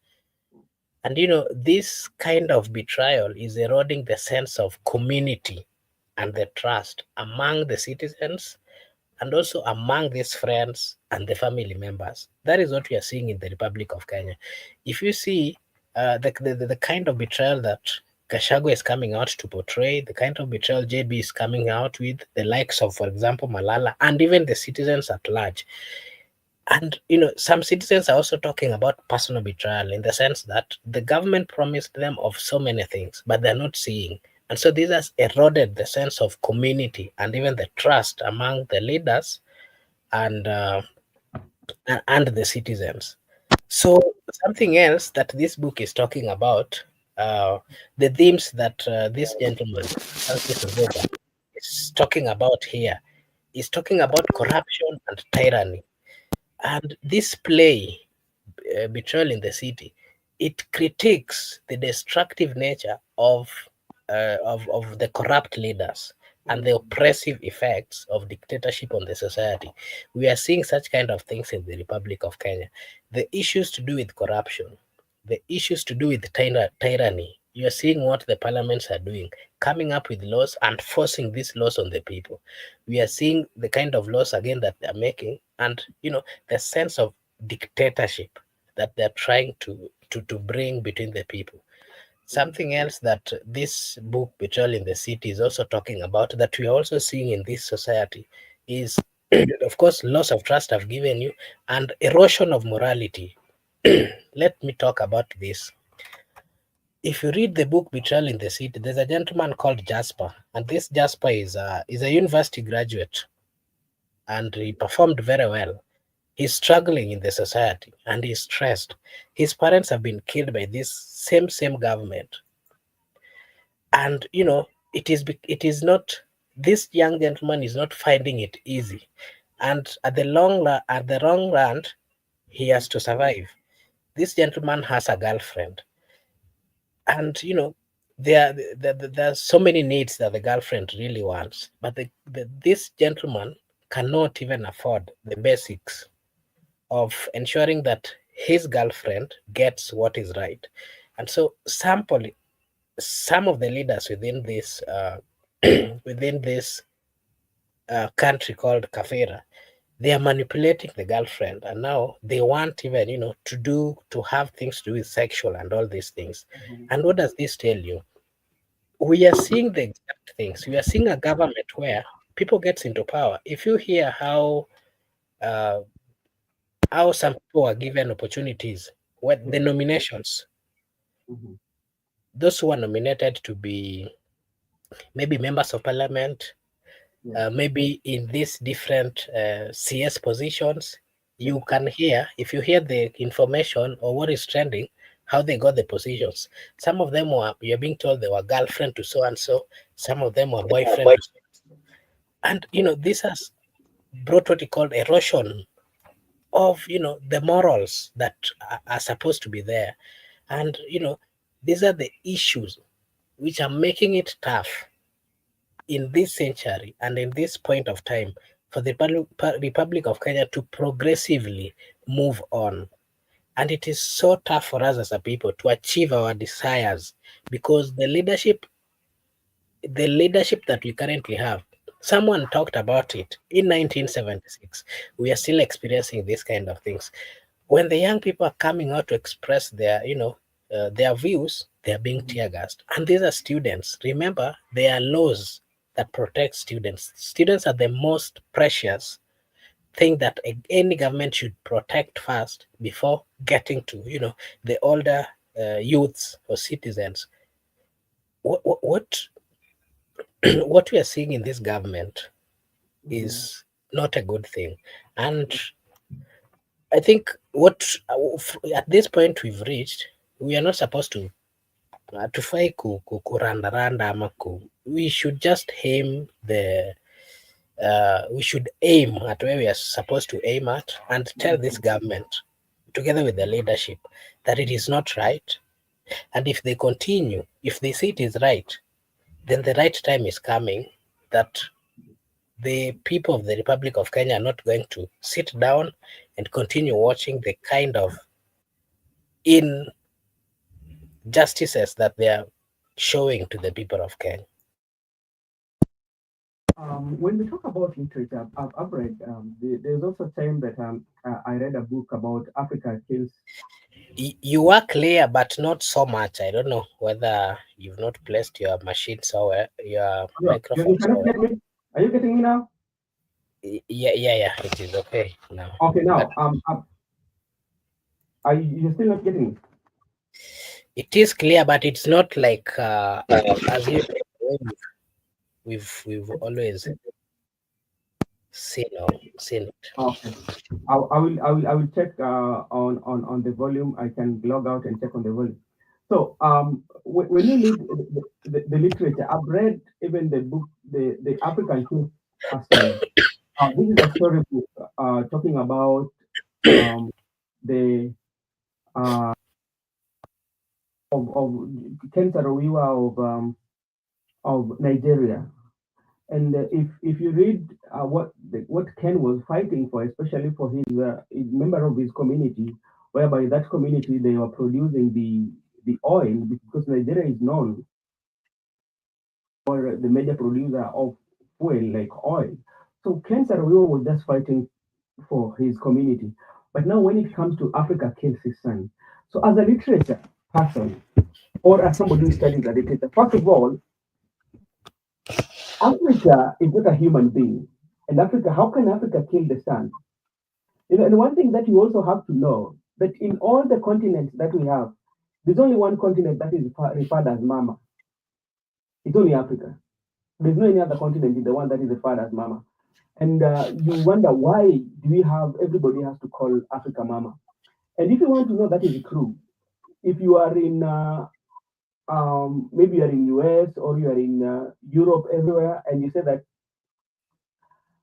And this kind of betrayal is eroding the sense of community and the trust among the citizens and also among these friends and the family members. That is what we are seeing in the Republic of Kenya. If you see the kind of betrayal that Kashago is coming out to portray, the kind of betrayal JB is coming out with, the likes of, for example, Malala, and even the citizens at large. And some citizens are also talking about personal betrayal in the sense that the government promised them of so many things, but they're not seeing. And so this has eroded the sense of community and even the trust among the leaders and and the citizens. So something else that this book is talking about, the themes that this gentleman Francis Nzoga is talking about here, is talking about corruption and tyranny. And this play, Betrayal in the City, it critiques the destructive nature of the corrupt leaders and the oppressive effects of dictatorship on the society. We are seeing such kind of things in the Republic of Kenya. The issues to do with corruption, the issues to do with tyranny. You are seeing what the parliaments are doing, coming up with laws and forcing these laws on the people. We are seeing the kind of laws again that they're making, and the sense of dictatorship that they're trying to bring between the people. Something else that this book, Betrayal in the City, is also talking about that we are also seeing in this society is, of course, loss of trust I've given you, and erosion of morality. Let me talk about this. If you read the book Betrayal in the City, there's a gentleman called Jasper, and this Jasper is a university graduate, and he performed very well. He's struggling in the society and he's stressed. His parents have been killed by this same government, and it is not. This young gentleman is not finding it easy, and at the long run, he has to survive. This gentleman has a girlfriend, and there are so many needs that the girlfriend really wants, but this gentleman cannot even afford the basics of ensuring that his girlfriend gets what is right. And so some of the leaders within this within this country called Kafira, they are manipulating the girlfriend, and now they want even to have things to do with sexual and all these things. And what does this tell you? We are seeing the exact things. We are seeing a government where people gets into power. If you hear uh, how some people are given opportunities, what the nominations, Mhm. those who are nominated to be maybe members of parliament, Yeah. maybe in these different CS positions, Yeah. you can hear, if you hear the information or what is trending, how they got the positions. Some of them were, you're being told they were girlfriend to so and so, some of them were boyfriend to so. And this has brought what we call erosion of the morals that are supposed to be there. And these are the issues which are making it tough in this century and in this point of time for the Republic of Kenya to progressively move on. And it is so tough for us as a people to achieve our desires because the leadership that we currently have, Someone talked about it in 1976. We are still experiencing these kind of things. When the young people are coming out to express their, their views, they are being tear gassed. And these are students. Remember, there are laws that protect students. Students are the most precious thing that any government should protect first before getting to, the older youths or citizens. What what we are seeing in this government Mhm. is not a good thing. And I think at this point we've reached, we are not supposed to tufai kurandaranda ama we should just aim we should aim at where we are supposed to aim at and tell this government together with the leadership that it is not right. And if they continue, if they see it is right, then the right time is coming that the people of the Republic of Kenya are not going to sit down and continue watching the kind of injustices that they are showing to the people of Kenya. When we talk about literature, I've read, there's also a time that I read a book about Africa kills. You are clear, but not so much. I don't know whether you've not placed your machine somewhere, your Yeah, you microphone cannot somewhere. get me. Are you getting me now? Yeah. It is okay now. Okay, But now, are you still not getting me? it is clear, but it's not like as you we've always seen it. Okay. I will check on the volume. I can log out and check on the volume. So when you read the literature, I've read even the book, the African King story. This is a storybook talking about um, the of Ken Saro-Wiwa of Nigeria. And if you read what Ken was fighting for, especially for his member of his community, whereby that community they were producing the oil because Nigeria is known for the major producer of fuel like oil. So Ken Saro-Wiwa was just fighting for his community. But now when it comes to Africa kills his son. So as a literature person or as somebody who studies the literature, first of all, Africa is not a human being. And Africa, how can Africa kill the sun? And one thing that you also have to know that in all the continents that we have, there's only one continent that is referred as Mama. It's only Africa. There's no any other continent in the one that is referred as Mama. And you wonder why do we have everybody has to call Africa Mama? And if you want to know that is true, if you are in maybe you are in US or you are in Europe everywhere, and you say that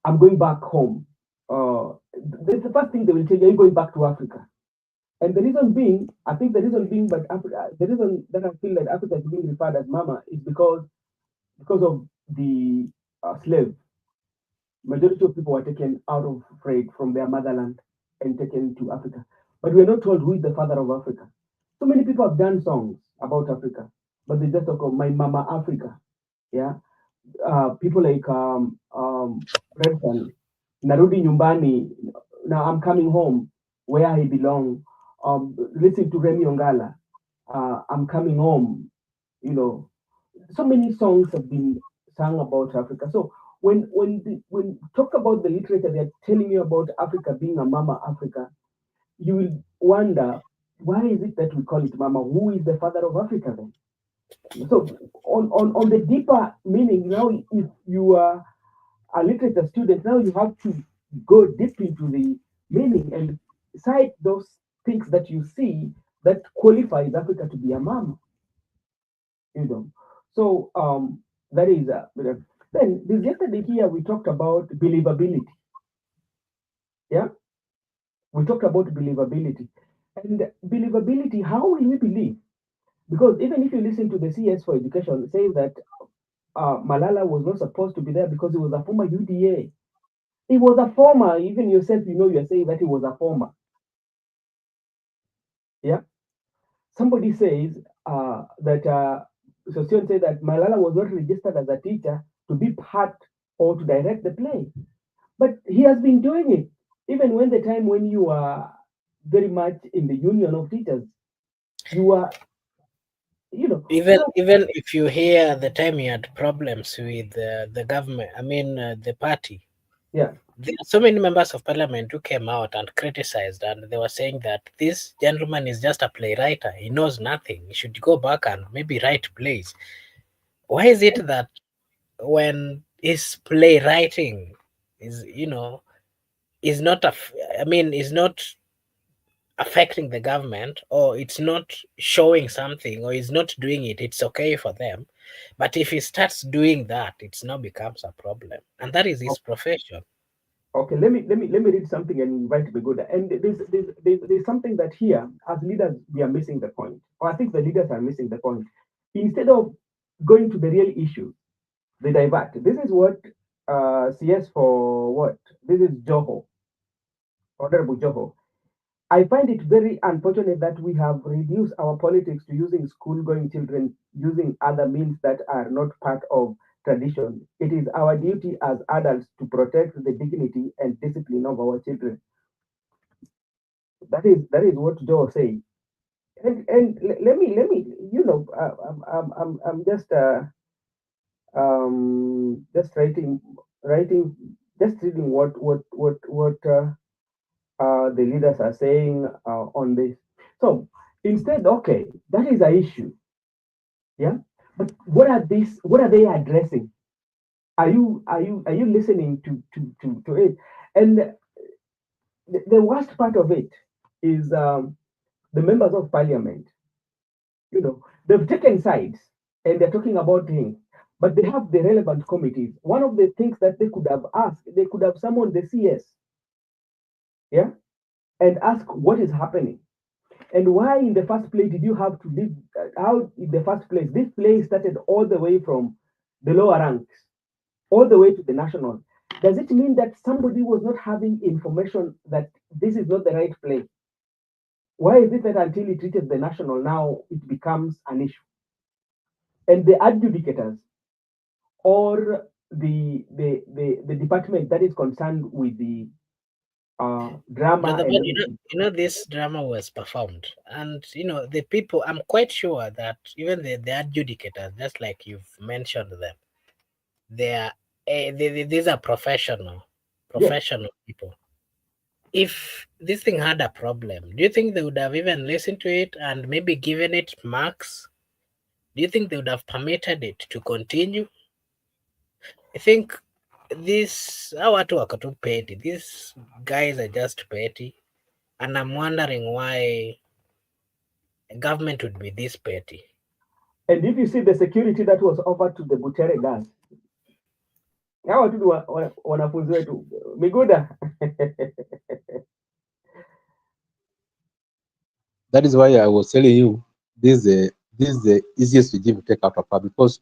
I'm going back home. That's the first thing they will tell you, are you going back to Africa? And the reason being, I think the reason being, but Africa, the reason that I feel that Africa is being referred as Mama is because of the slave. Majority of people were taken out of trade from their motherland and taken to Africa. But we're not told who is the father of Africa. So many people have done songs about Africa, but they just talk of my Mama Africa. Yeah. People like Redson, Narudi Nyumbani, now I'm coming home where I belong. Listen to Remy Ongala, I'm coming home. You know, so many songs have been sung about Africa. So when talk about the literature, they're telling you about Africa being a Mama Africa. You will wonder why is it that we call it Mama? Who is the father of Africa then? So on the deeper meaning, now if you are a literature student, now you have to go deep into the meaning and cite those things that you see that qualifies Africa to be a mama. You know. So that is then this yesterday here we talked about believability. Yeah, we talked about believability. And believability, how will we believe? Because even if you listen to the CS for Education, say that Malala was not supposed to be there because he was a former UDA. He was a former, even yourself, you're saying that he was a former. Yeah. Somebody says that, Sosion said that Malala was not registered as a teacher to be part or to direct the play. But he has been doing it even when the time when you are very much in the union of teachers, you are, so Even if you hear the time he had problems with the government, I mean the party, yeah. there are so many members of parliament who came out and criticized, and they were saying that this gentleman is just a playwright. He knows nothing. He should go back and maybe write plays. Why is it that when his playwriting is, is not I mean, is not affecting the government, or it's not showing something, or is not doing it, it's okay for them. But if he starts doing that, it's now becomes a problem, and that is his profession. Okay, let me read something and invite Begoda. And there's something that here, as leaders, we are missing the point, or I think the leaders are missing the point. Instead of going to the real issue, they divert. This is what CS for what? This is Joho, Honorable Joho. I find it very unfortunate that we have reduced our politics to using school-going children using other means that are not part of tradition. It is our duty as adults to protect the dignity and discipline of our children. That is what Joe says. And let me I'm just writing just reading what the leaders are saying on this. So instead, okay, that is an issue, yeah. But what are they addressing? Are you listening to it? And the worst part of it is the members of parliament. They've taken sides and they're talking about things, but they have the relevant committees. One of the things that they could have asked, they could have summoned the CS, yeah, and ask what is happening. And why, in the first place, did you have to leave? How, in the first place, this play started all the way from the lower ranks, all the way to the national. Does it mean that somebody was not having information that this is not the right play? Why is it that until it reaches the national, now it becomes an issue? And the adjudicators or the department that is concerned with the drama Brother, and but everything. this drama was performed, and the people. I'm quite sure that even the adjudicators, just like you've mentioned them, they are these are Yes. professional people. If this thing had a problem, do you think they would have even listened to it and maybe given it marks? Do you think they would have permitted it to continue? I think this our watu wako too petty. These guys are just petty, and I'm wondering why government would be this petty. And if you see the security that was offered to the Butere guys, hawa tu wanafunzi wetu Miguda. That is why I was telling you this is the easiest regime to take out of power, because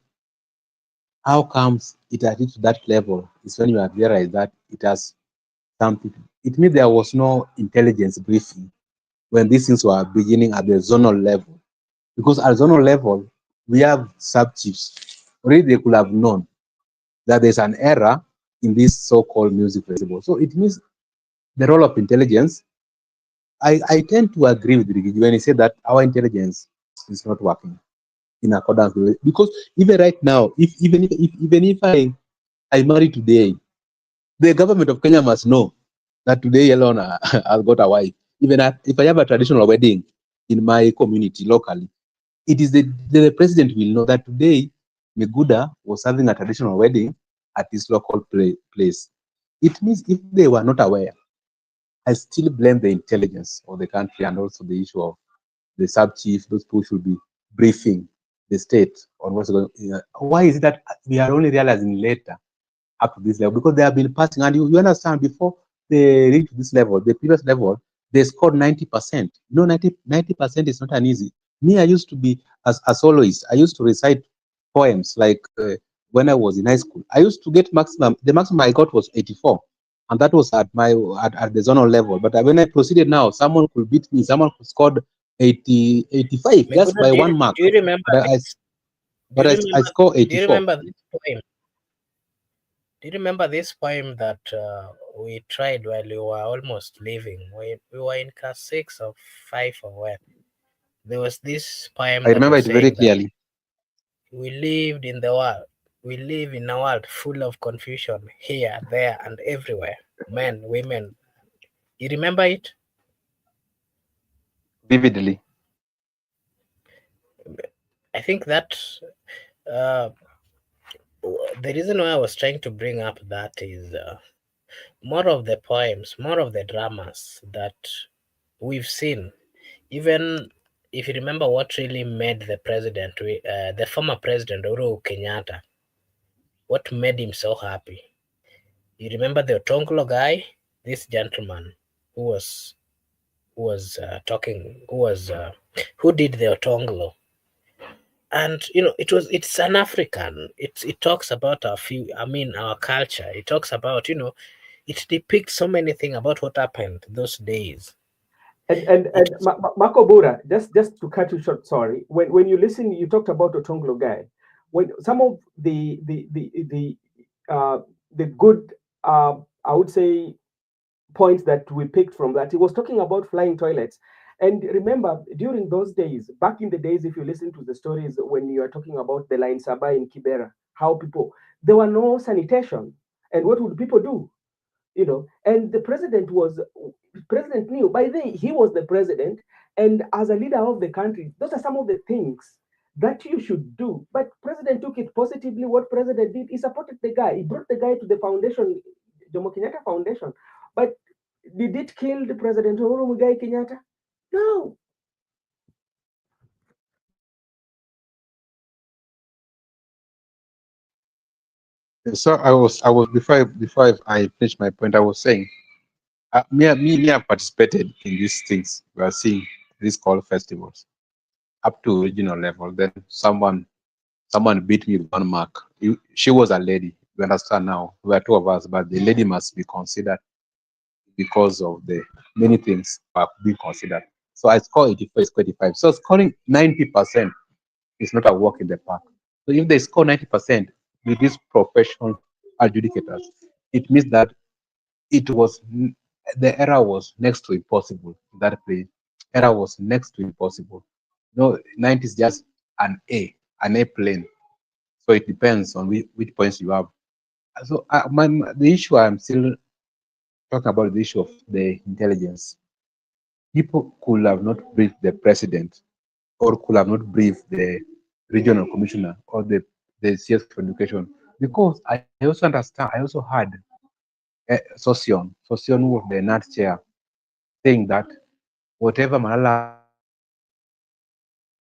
how comes it has reached that level is when you have realized that it has something. It means there was no intelligence briefing when these things were beginning at the zonal level. Because at zonal level, we have sub-chiefs. Already they could have known that there's an error in this so-called music festival. So it means the role of intelligence. I tend to agree with Rigiji when he said that our intelligence is not working in accordance with it. Because even right now, even if I marry today, the government of Kenya must know that today alone I've got a wife. Even if I have a traditional wedding in my community locally, it is the president will know that today Miguda was having a traditional wedding at this local place. It means if they were not aware, I still blame the intelligence of the country and also the issue of the sub chief. Those people should be briefing the state on what's going on. Why is it that we are only realizing later up to this level? Because they have been passing, and you understand, before they reach this level, the previous level, they scored 90%. 90% is not an easy. Me, I used to be, as a soloist, I used to recite poems like when I was in high school. I used to get maximum, the maximum I got was 84. And that was at the zonal level. But when I proceeded now, someone could beat me, someone could scored 85 just Meguna, by 1 mark. do you remember But I, this? Do but you I remember? score Do you 84. remember this poem? Do you remember this poem that we tried while we were almost leaving? We were in class 6 or 5 or where? There was this poem I that remember was it very saying that clearly. we lived in the world. We live in a world full of confusion here, there, and everywhere. Men, women. You remember it? Vividly. I think that uh, the reason why I was trying to bring up that is more of the poems, more of the dramas that we've seen. Even if you remember what really made the former president Uhuru Kenyatta, what made him so happy. You remember the Otonglo guy, this gentleman who was talking, who did the Otonglo, and it's an African. It talks about our culture. It talks about it depicts so many things about what happened those days. And It's Makobura, just to cut you short, sorry. When you listen, you talked about Otonglo guy. When some of the good, I would say, points that we picked from that, he was talking about flying toilets. And remember, during those days, back in the days, if you listen to the stories when you are talking about the line Saba in Kibera, how people, there were no sanitation. And what would people do? And the president knew by then he was the president, and as a leader of the country, those are some of the things that you should do. But president took it positively. What president did, he supported the guy, he brought the guy to the foundation, Jomo Kenyatta Foundation. But did it kill the president Uhuru Mugai Kenyatta? No. So I was before I finished my point. I was saying, I've participated in these things. We are seeing these called festivals up to regional level. Then someone beat me with 1 mark. She was a lady. You understand now? We are two of us, but the lady must be considered because of the many things are being considered. So I score 84, it's 25. So scoring 90% is not a walk in the park. So if they score 90% with these professional adjudicators, it means that it was the error was next to impossible in that play. Error was next to impossible. No, 90 is just an A plane. So it depends on which points you have. So the issue I'm still talking about, the issue of the intelligence. People could have not briefed the president, or could have not briefed the regional commissioner or the CS for education, because I also understand. I also heard Sosion, who was the NAT chair, saying that whatever Malala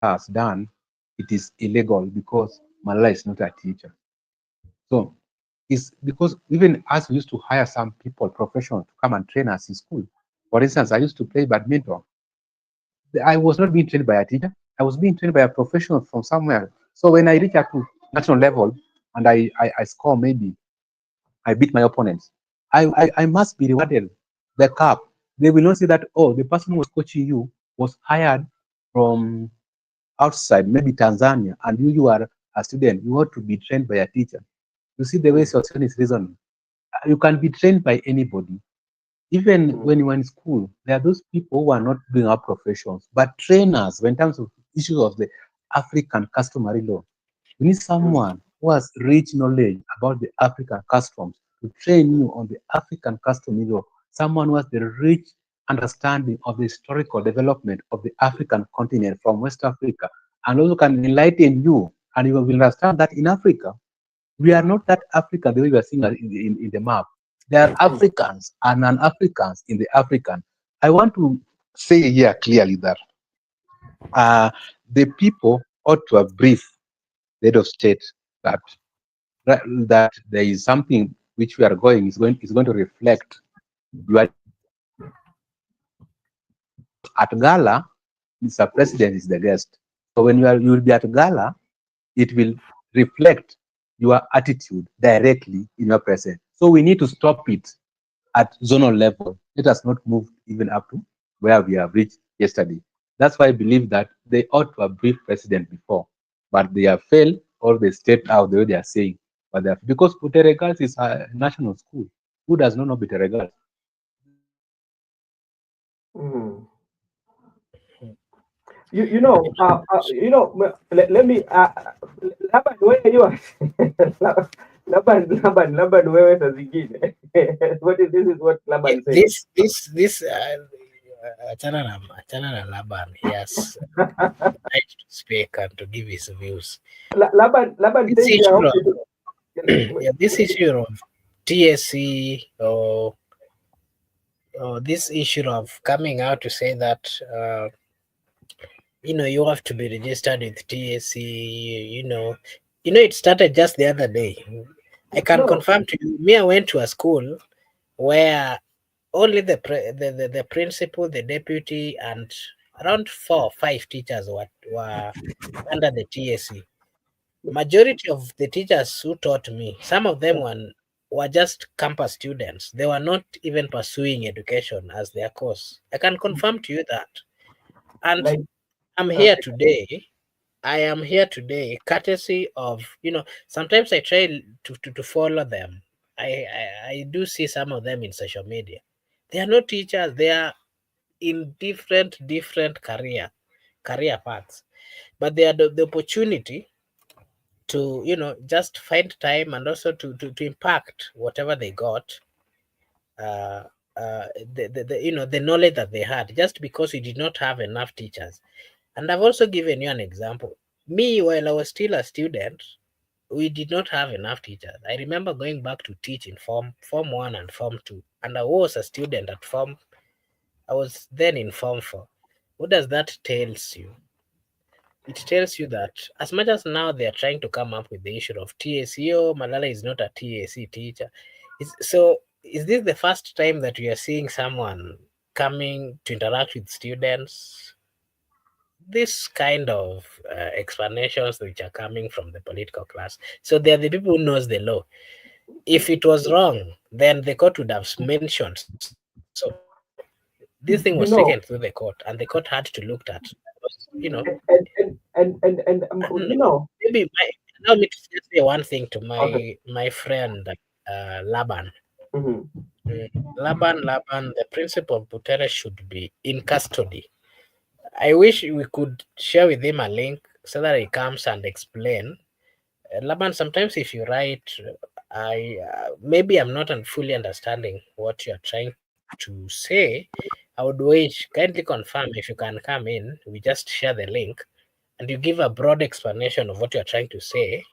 has done, it is illegal because Malala is not a teacher. So it's because even us, we used to hire some people, professional, to come and train us in school. For instance, I used to play badminton. I was not being trained by a teacher. I was being trained by a professional from somewhere. So when I reach out to national level and I score, maybe I beat my opponents, I must be rewarded the cup. They will not say that, oh, the person who was coaching you was hired from outside, maybe Tanzania, and you are a student. You want to be trained by a teacher. You see the way Mm, Sossion is reasoning. You can be trained by anybody. Even mm, when you are in school, there are those people who are not doing our professions, but trainers when in terms of issues of the African customary law. We need mm, someone who has rich knowledge about the African customs to train you on the African customary law. Someone who has the rich understanding of the historical development of the African continent from West Africa, and also can enlighten you, and you will understand that in Africa we are not that Africa the way we are seeing in the map. There are mm. Africans and non-Africans in the African. I want to say here clearly that uh, the people ought to have briefed the head of state that that there is something which we are going is going to reflect your attitude in the African, because at gala, Mr. President is the guest. So when you will be at gala, it will reflect your attitude directly in your presence. So we need to stop it at zonal level. Let us not move even up to where we have reached yesterday. That's why I believe that they ought to have briefed president before, but they have failed or they stepped out the way they are saying. but they are, because Butere Girls is a national school. Who does not know Butere Girls? Mhm. Let me Laban, where are you at? Laban, where is zingine? What is this? Is what Laban said. This Achana na Laban, he has right to speak and to give his views. Laban, This thank you. I issue hope of you do. yeah, this issue of TSC or this issue of coming out to say that you have to be registered with TSC. It started just the other day. I can No, confirm to you. Me, I went to a school where only the principal, the deputy, and around 4 or 5 teachers were under the TSC. Majority of the teachers who taught me, some of them were just campus students. They were not even pursuing education as their course. I can confirm to you that. And like I'm here okay, today. I am here today, courtesy of, sometimes I try to follow them. I do see some of them in social media. They are not teachers, they are in different career paths. But they are the opportunity to, just find time and also to impact whatever they got, uh, the knowledge that they had, just because we did not have enough teachers. And I've also given you an example. Me, while I was still a student, we did not have enough teachers. I remember going back to teach in form 1 and form 2, and I was a student at form. I was then in form 4. What does that tells you? It tells you that as much as now they are trying to come up with the issue of TSC, oh, Malala is not a TSC teacher. Is this the first time that we are seeing someone coming to interact with students? This kind of explanations which are coming from the political class. So they are the people who knows the law. If it was wrong, then the court would have mentioned. So this thing was taken through the court, you and the know, court had to look at. and And you know, maybe allow me to just say one thing to okay. my friend Laban. Mhm. Laban, the principal of Butere should be in custody. I wish we could share with him a link so that he comes and explain. Laban, sometimes if you write, I maybe I'm not fully understanding what you're trying to say. I would wish kindly confirm if you can come in. We just share the link and you give a broad explanation of what you're trying to say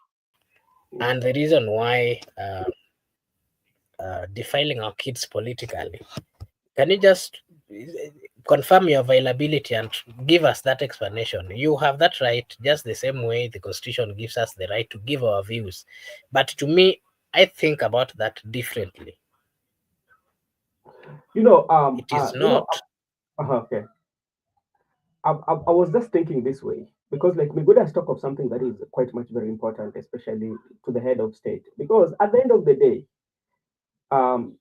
and the reason why defiling our kids politically. Can you just confirm your availability and give us that explanation? You have that right, just the same way the Constitution gives us the right to give our views. But to me, I think about that differently. It is not. okay. I was just thinking this way because, like, Miguel has talked of something that is quite much very important, especially to the head of state. Because at the end of the day, um,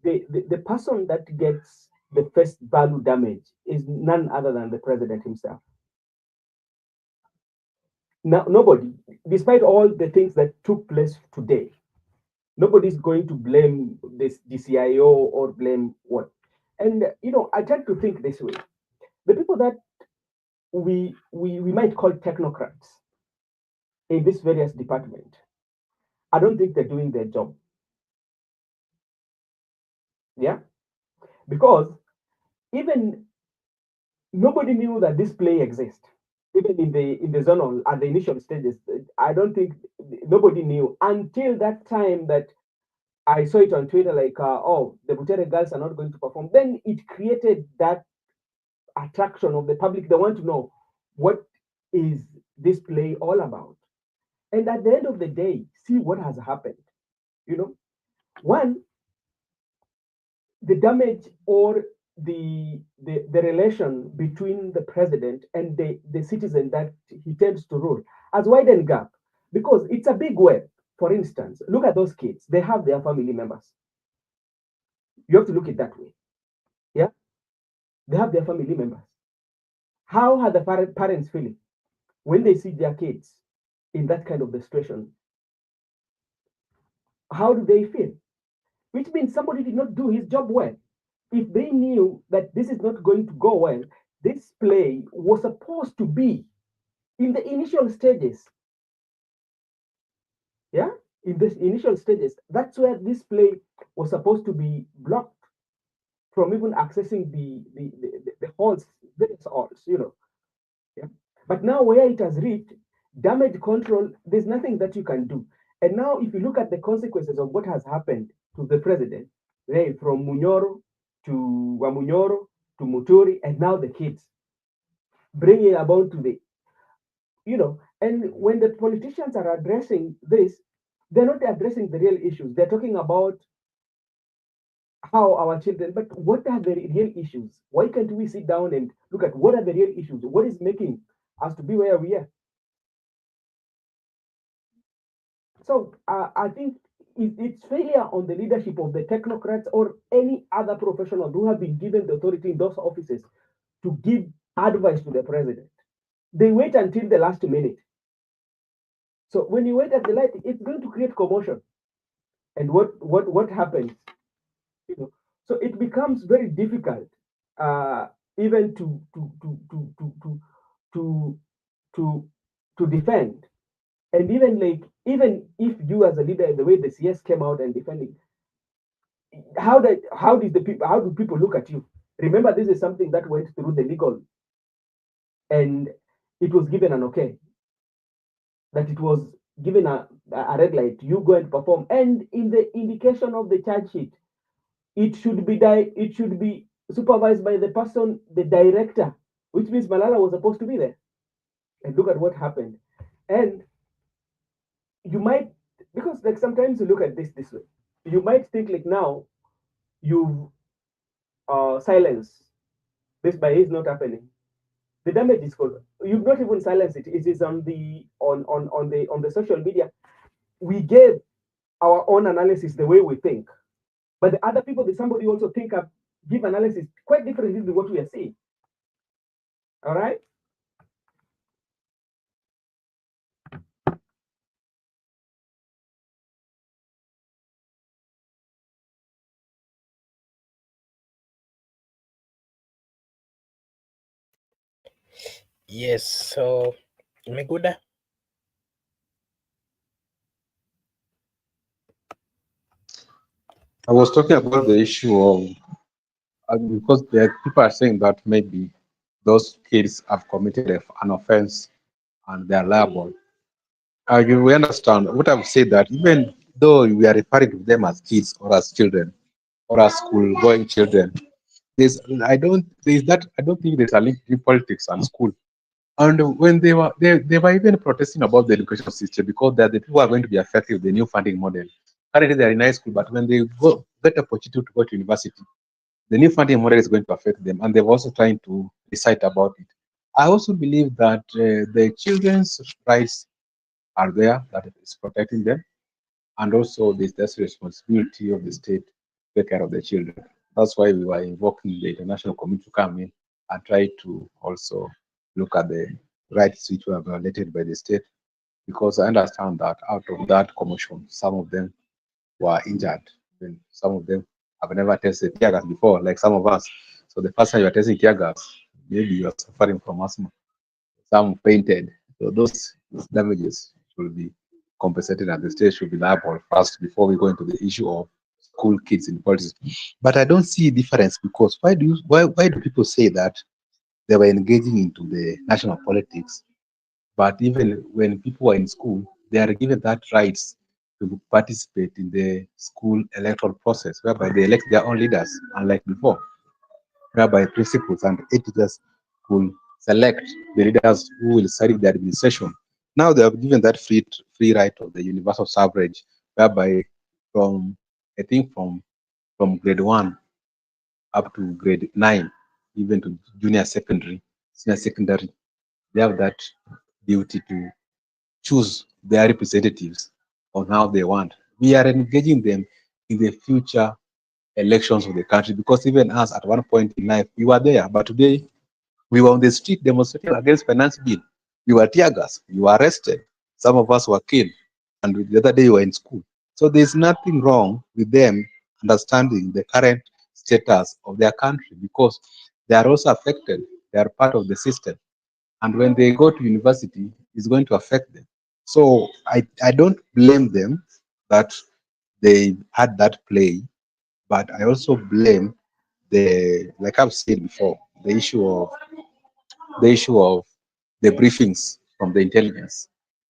the person that gets the first value damage is none other than the president himself. Now, nobody, despite all the things that took place today, nobody's going to blame this DCIO or blame what. And I tend to think this way: the people that we might call technocrats in this various department, I don't think they're doing their job. Yeah, because even nobody knew that this play exists. Even in the zonal at the initial stages, I don't think nobody knew until that time that I saw it on Twitter, like, oh, the Butere girls are not going to perform. Then it created that attraction of the public. They want to know what is this play all about. And at the end of the day, see what has happened. You know, one, the damage or the relation between the president and the citizen that he tends to rule has widened gap because it's a big web. For instance, look at those kids. They have their family members. You have to look at it that way. Yeah, they have their family members. How are the parents feeling when they see their kids in that kind of the situation? how do they feel? Which means somebody did not do his job well. If they knew that this is not going to go well, this play was supposed to be in the initial stages. Yeah, in this initial stages, that's where this play was supposed to be blocked from even accessing the halls, various halls, Yeah. But now where it has reached, damage control, there's nothing that you can do. And now if you look at the consequences of what has happened to the president, right, from Munyoro to Wamunyoro to Muturi, and now the kids, bring it about to and when the politicians are addressing this, they're not addressing the real issues. They're talking about how our children, but what are the real issues? Why can't we sit down and look at what are the real issues? What is making us to be where we are? So I think it's failure on the leadership of the technocrats or any other professionals who have been given the authority in those offices to give advice to the president. They wait until the last minute. So when you wait at the light, it's going to create commotion. And what happens? So it becomes very difficult, even to to to defend. And even if you as a leader, the way the CS came out and defending, how do people look at you? Remember, this is something that went through the legal, and it was given an okay, that it was given a red light. You go and perform, and in the indication of the charge sheet, it should be supervised by the person, the director, which means Malala was supposed to be there. And look at what happened. And you might, because like sometimes you look at this way, you might think like now you've silenced this by is not happening. The damage is called. You've not even silenced it. It is on the social media. We gave our own analysis the way we think, but the other people, somebody also think up, give analysis quite differently than what we are seeing. All right. Yes, so Meguda. I was talking about the issue of because people are saying that maybe those kids have committed an offense and they are liable. We understand what I've said, that even though we are referring to them as kids or as children or as school going children, I don't think there's a link between politics and school. And when they were even protesting about the education system because they're the people who are going to be affected with the new funding model. Currently they're in high school, but when they get the opportunity to go to university, the new funding model is going to affect them, and they're also trying to decide about it. I also believe that the children's rights are there, that is protecting them, and also there's this responsibility of the state to take care of the children. That's why we were invoking the international community to come in and try to also look at the rights which were violated by the state, because I understand that out of that commotion, some of them were injured. And some of them have never tested tear gas before, like some of us. So the first time you are testing tear gas, maybe you are suffering from asthma. Some fainted. So those damages should be compensated, and the state should be liable first before we go into the issue of school kids in politics. But I don't see a difference, because why do people say that they were engaging into the national politics, but even when people are in school, they are given that rights to participate in the school electoral process, whereby they elect their own leaders, unlike before, whereby principals and editors will select the leaders who will study the administration. Now they have given that free right of the universal suffrage, whereby from I think from grade 1 up to grade 9, even to junior secondary, senior secondary, they have that duty to choose their representatives on how they want. We are engaging them in the future elections of the country, because even us at one point in life, we were there, but today we were on the street demonstrating against finance bill. We were tear gas, we were arrested. Some of us were killed, and the other day we were in school. So there's nothing wrong with them understanding the current status of their country because they are also affected. They are part of the system. And when they go to university, it's going to affect them. So I don't blame them that they had that play, but I also blame like I've said before, the issue of the briefings from the intelligence.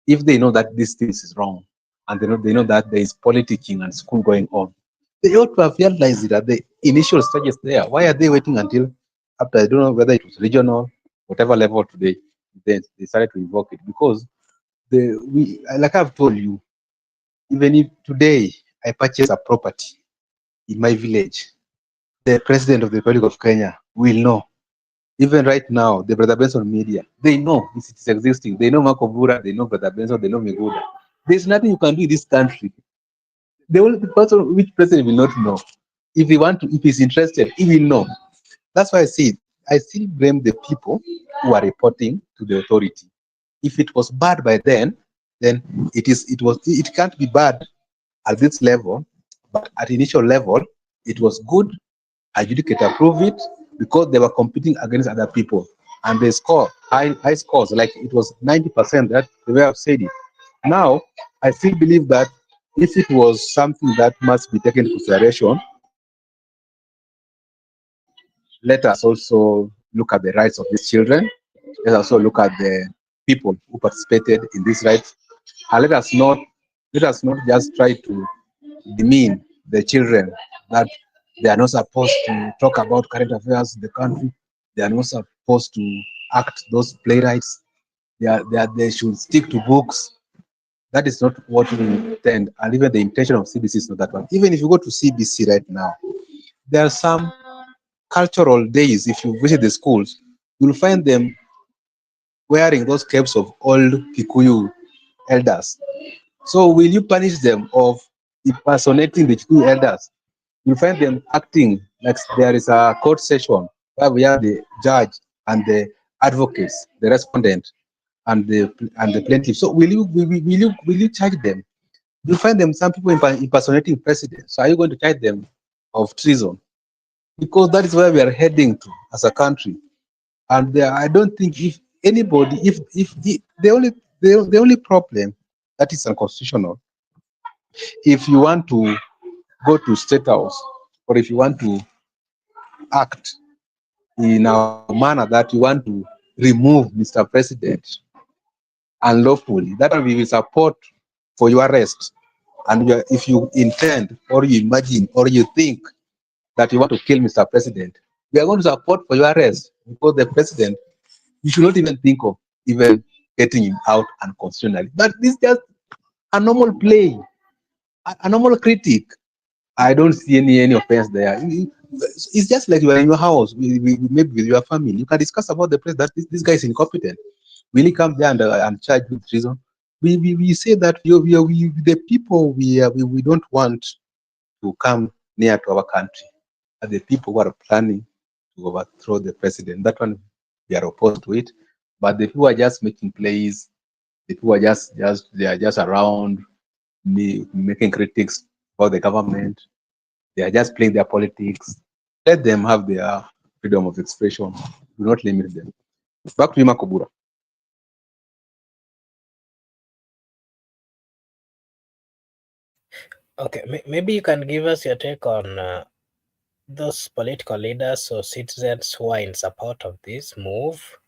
If they know that these things is wrong, and they know that there is politicking and school going on, they ought to have realized it at the initial stages there. Why are they waiting until after? I don't know whether it was regional, whatever level today, they started to invoke it because like I've told you, even if today I purchase a property in my village, the president of the Republic of Kenya will know. Even right now, the Brother Benson media, they know this is existing. They know Marco Bura, they know Brother Benson, they know Miguda. There's nothing you can do in this country. The only person which president will not know. If he want to, if he's interested, he will know. That's why I still blame the people who are reporting to the authority. If it was bad by then it can't be bad at this level, but at initial level, it was good. Adjudicate approve it because they were competing against other people and they score high scores, like it was 90%, that the way I've said it. Now I still believe that if it was something that must be taken into consideration, let us also look at the rights of these children. Let us also look at the people who participated in these rights, and let us not just try to demean the children, that they are not supposed to talk about current affairs in the country. They are not supposed to act those playwrights. They should stick to books. That is not what we intend, and even the intention of CBC is not that one. Even if you go to CBC right now, there are some cultural days. If you visit the schools, you'll find them wearing those capes of old Kikuyu elders. So will you punish them of impersonating the Kikuyu elders? You find them acting like there is a court session where we have the judge and the advocates, the respondent, and the plaintiff. So will you charge them? You find them some people impersonating presidents. So are you going to charge them of treason? Because that is where we are heading to as a country. And I don't think if anybody, if the only problem that is unconstitutional, if you want to go to state house, or if you want to act in a manner that you want to remove Mr. President unlawfully, that will be support for your arrest. And if you intend, or you imagine, or you think that you want to kill Mr. President, we are going to support for your arrest because the president, you should not even think of even getting him out unconstitutionally. But this is just a normal play, a normal critic. I don't see any offense there. It's just like you are in your house, maybe with your family. You can discuss about the place that this guy is incompetent. Will he come there and charge with treason? We say that the people we don't want to come near to our country are the people who are planning to overthrow the president. That one, we are opposed to it. But the people who are just making plays, the people who are just they are just around me making critics about the government. They are just playing their politics. Let them have their freedom of expression. Do not limit them. Back to you, Makobura. Okay, maybe you can give us your take on those political leaders or citizens who are in support of this move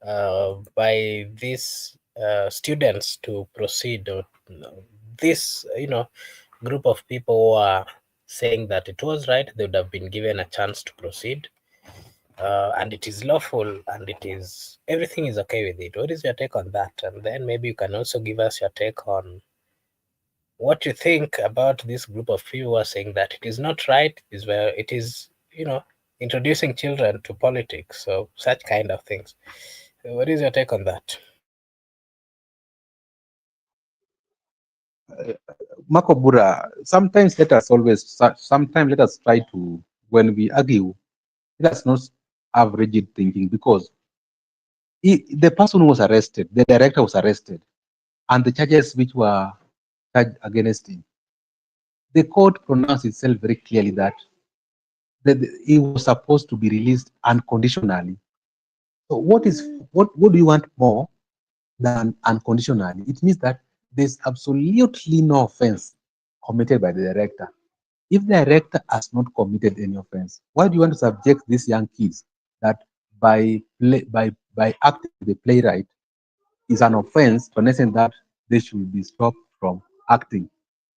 by these students to proceed, or this group of people who are saying that it was right, they would have been given a chance to proceed, and it is lawful, and everything is okay with it. What is your take on that? And then maybe you can also give us your take on what you think about this group of people who are saying that it is not right, is where it is, introducing children to politics, so such kind of things. What is your take on that? Makobura, sometimes let us try to, when we argue, let us not have rigid thinking because the person who was arrested, the director was arrested, and the charges which were charged against him. The court pronounced itself very clearly that he was supposed to be released unconditionally. So what do you want more than unconditionally? It means that there's absolutely no offense committed by the director. If the director has not committed any offense, why do you want to subject these young kids that by acting with the playwright is an offense to an extent that they should be stopped from acting?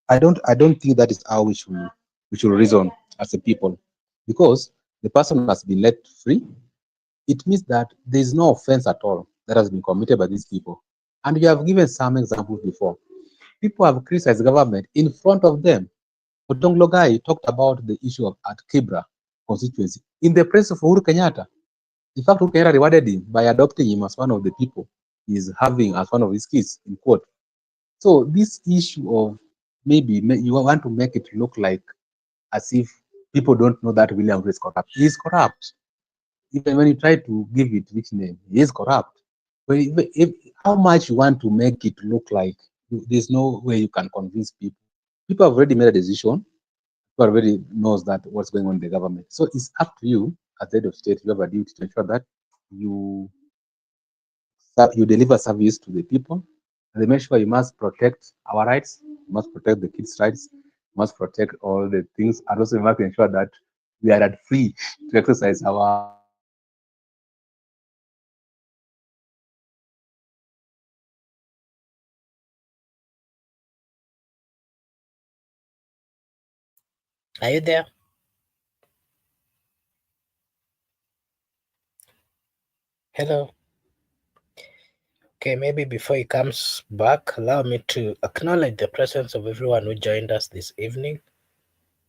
I don't think that is how we should reason as a people, because the person has been let free. It means that there is no offense at all that has been committed by these people. And you have given some examples before. People have criticized the government in front of them. Odonglogai talked about the issue of at Kibra constituency in the presence of Uhuru Kenyatta. In fact, Uhuru Kenyatta rewarded him by adopting him as one of the people he's having as one of his kids, in quote. So this issue of you want to make it look like as if people don't know that William Ruto is corrupt. He is corrupt. Even when you try to give it which name, he is corrupt. But how much you want to make it look like, there's no way you can convince people. People have already made a decision. People already knows that what's going on in the government. So it's up to you as the head of state. You have a duty to ensure that you you deliver service to the people. And they make sure you must protect our rights, you must protect the kids' rights, you must protect all the things, and also you must ensure that we are at free to exercise our Are you there? Hello. Okay, maybe before he comes back, allow me to acknowledge the presence of everyone who joined us this evening.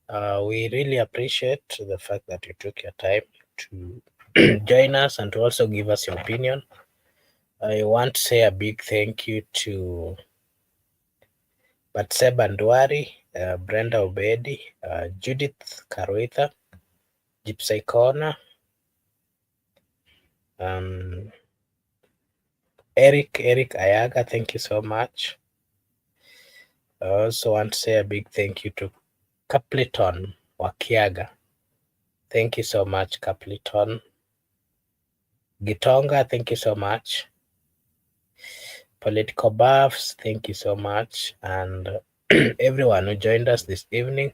We really appreciate the fact that you took your time to join us and to also give us your opinion. I want to say a big thank you to Batseba Ndwari, Brenda Obedi, Judith Karuitha, Gypsy Corner, Eric Ayaga, thank you so much. I also want to say a big thank you to Capleton Wakiaga. Thank you so much, Capleton. Gitonga, thank you so much. Political Buffs, thank you so much. And everyone who joined us this evening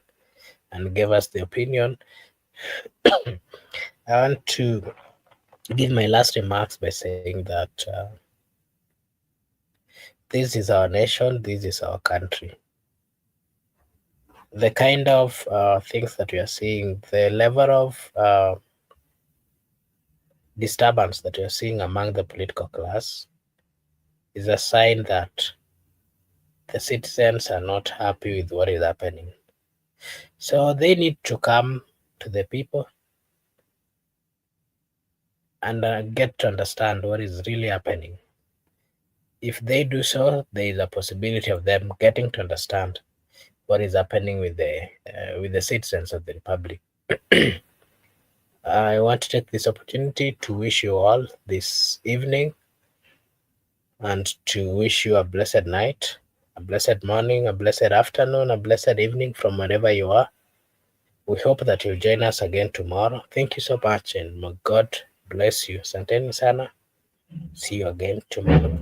and gave us the opinion. I want to give my last remarks by saying that this is our nation, this is our country. The kind of things that we are seeing, the level of disturbance that we are seeing among the political class is a sign that the citizens are not happy with what is happening. So they need to come to the people and get to understand what is really happening. If they do so, there is a possibility of them getting to understand what is happening with the citizens of the republic. I want to take this opportunity to wish you all this evening and to wish you a blessed night, a blessed morning, a blessed afternoon, a blessed evening from wherever you are. We hope that you'll join us again tomorrow. Thank you so much, and may God bless you. Asanteni sana. See you again tomorrow.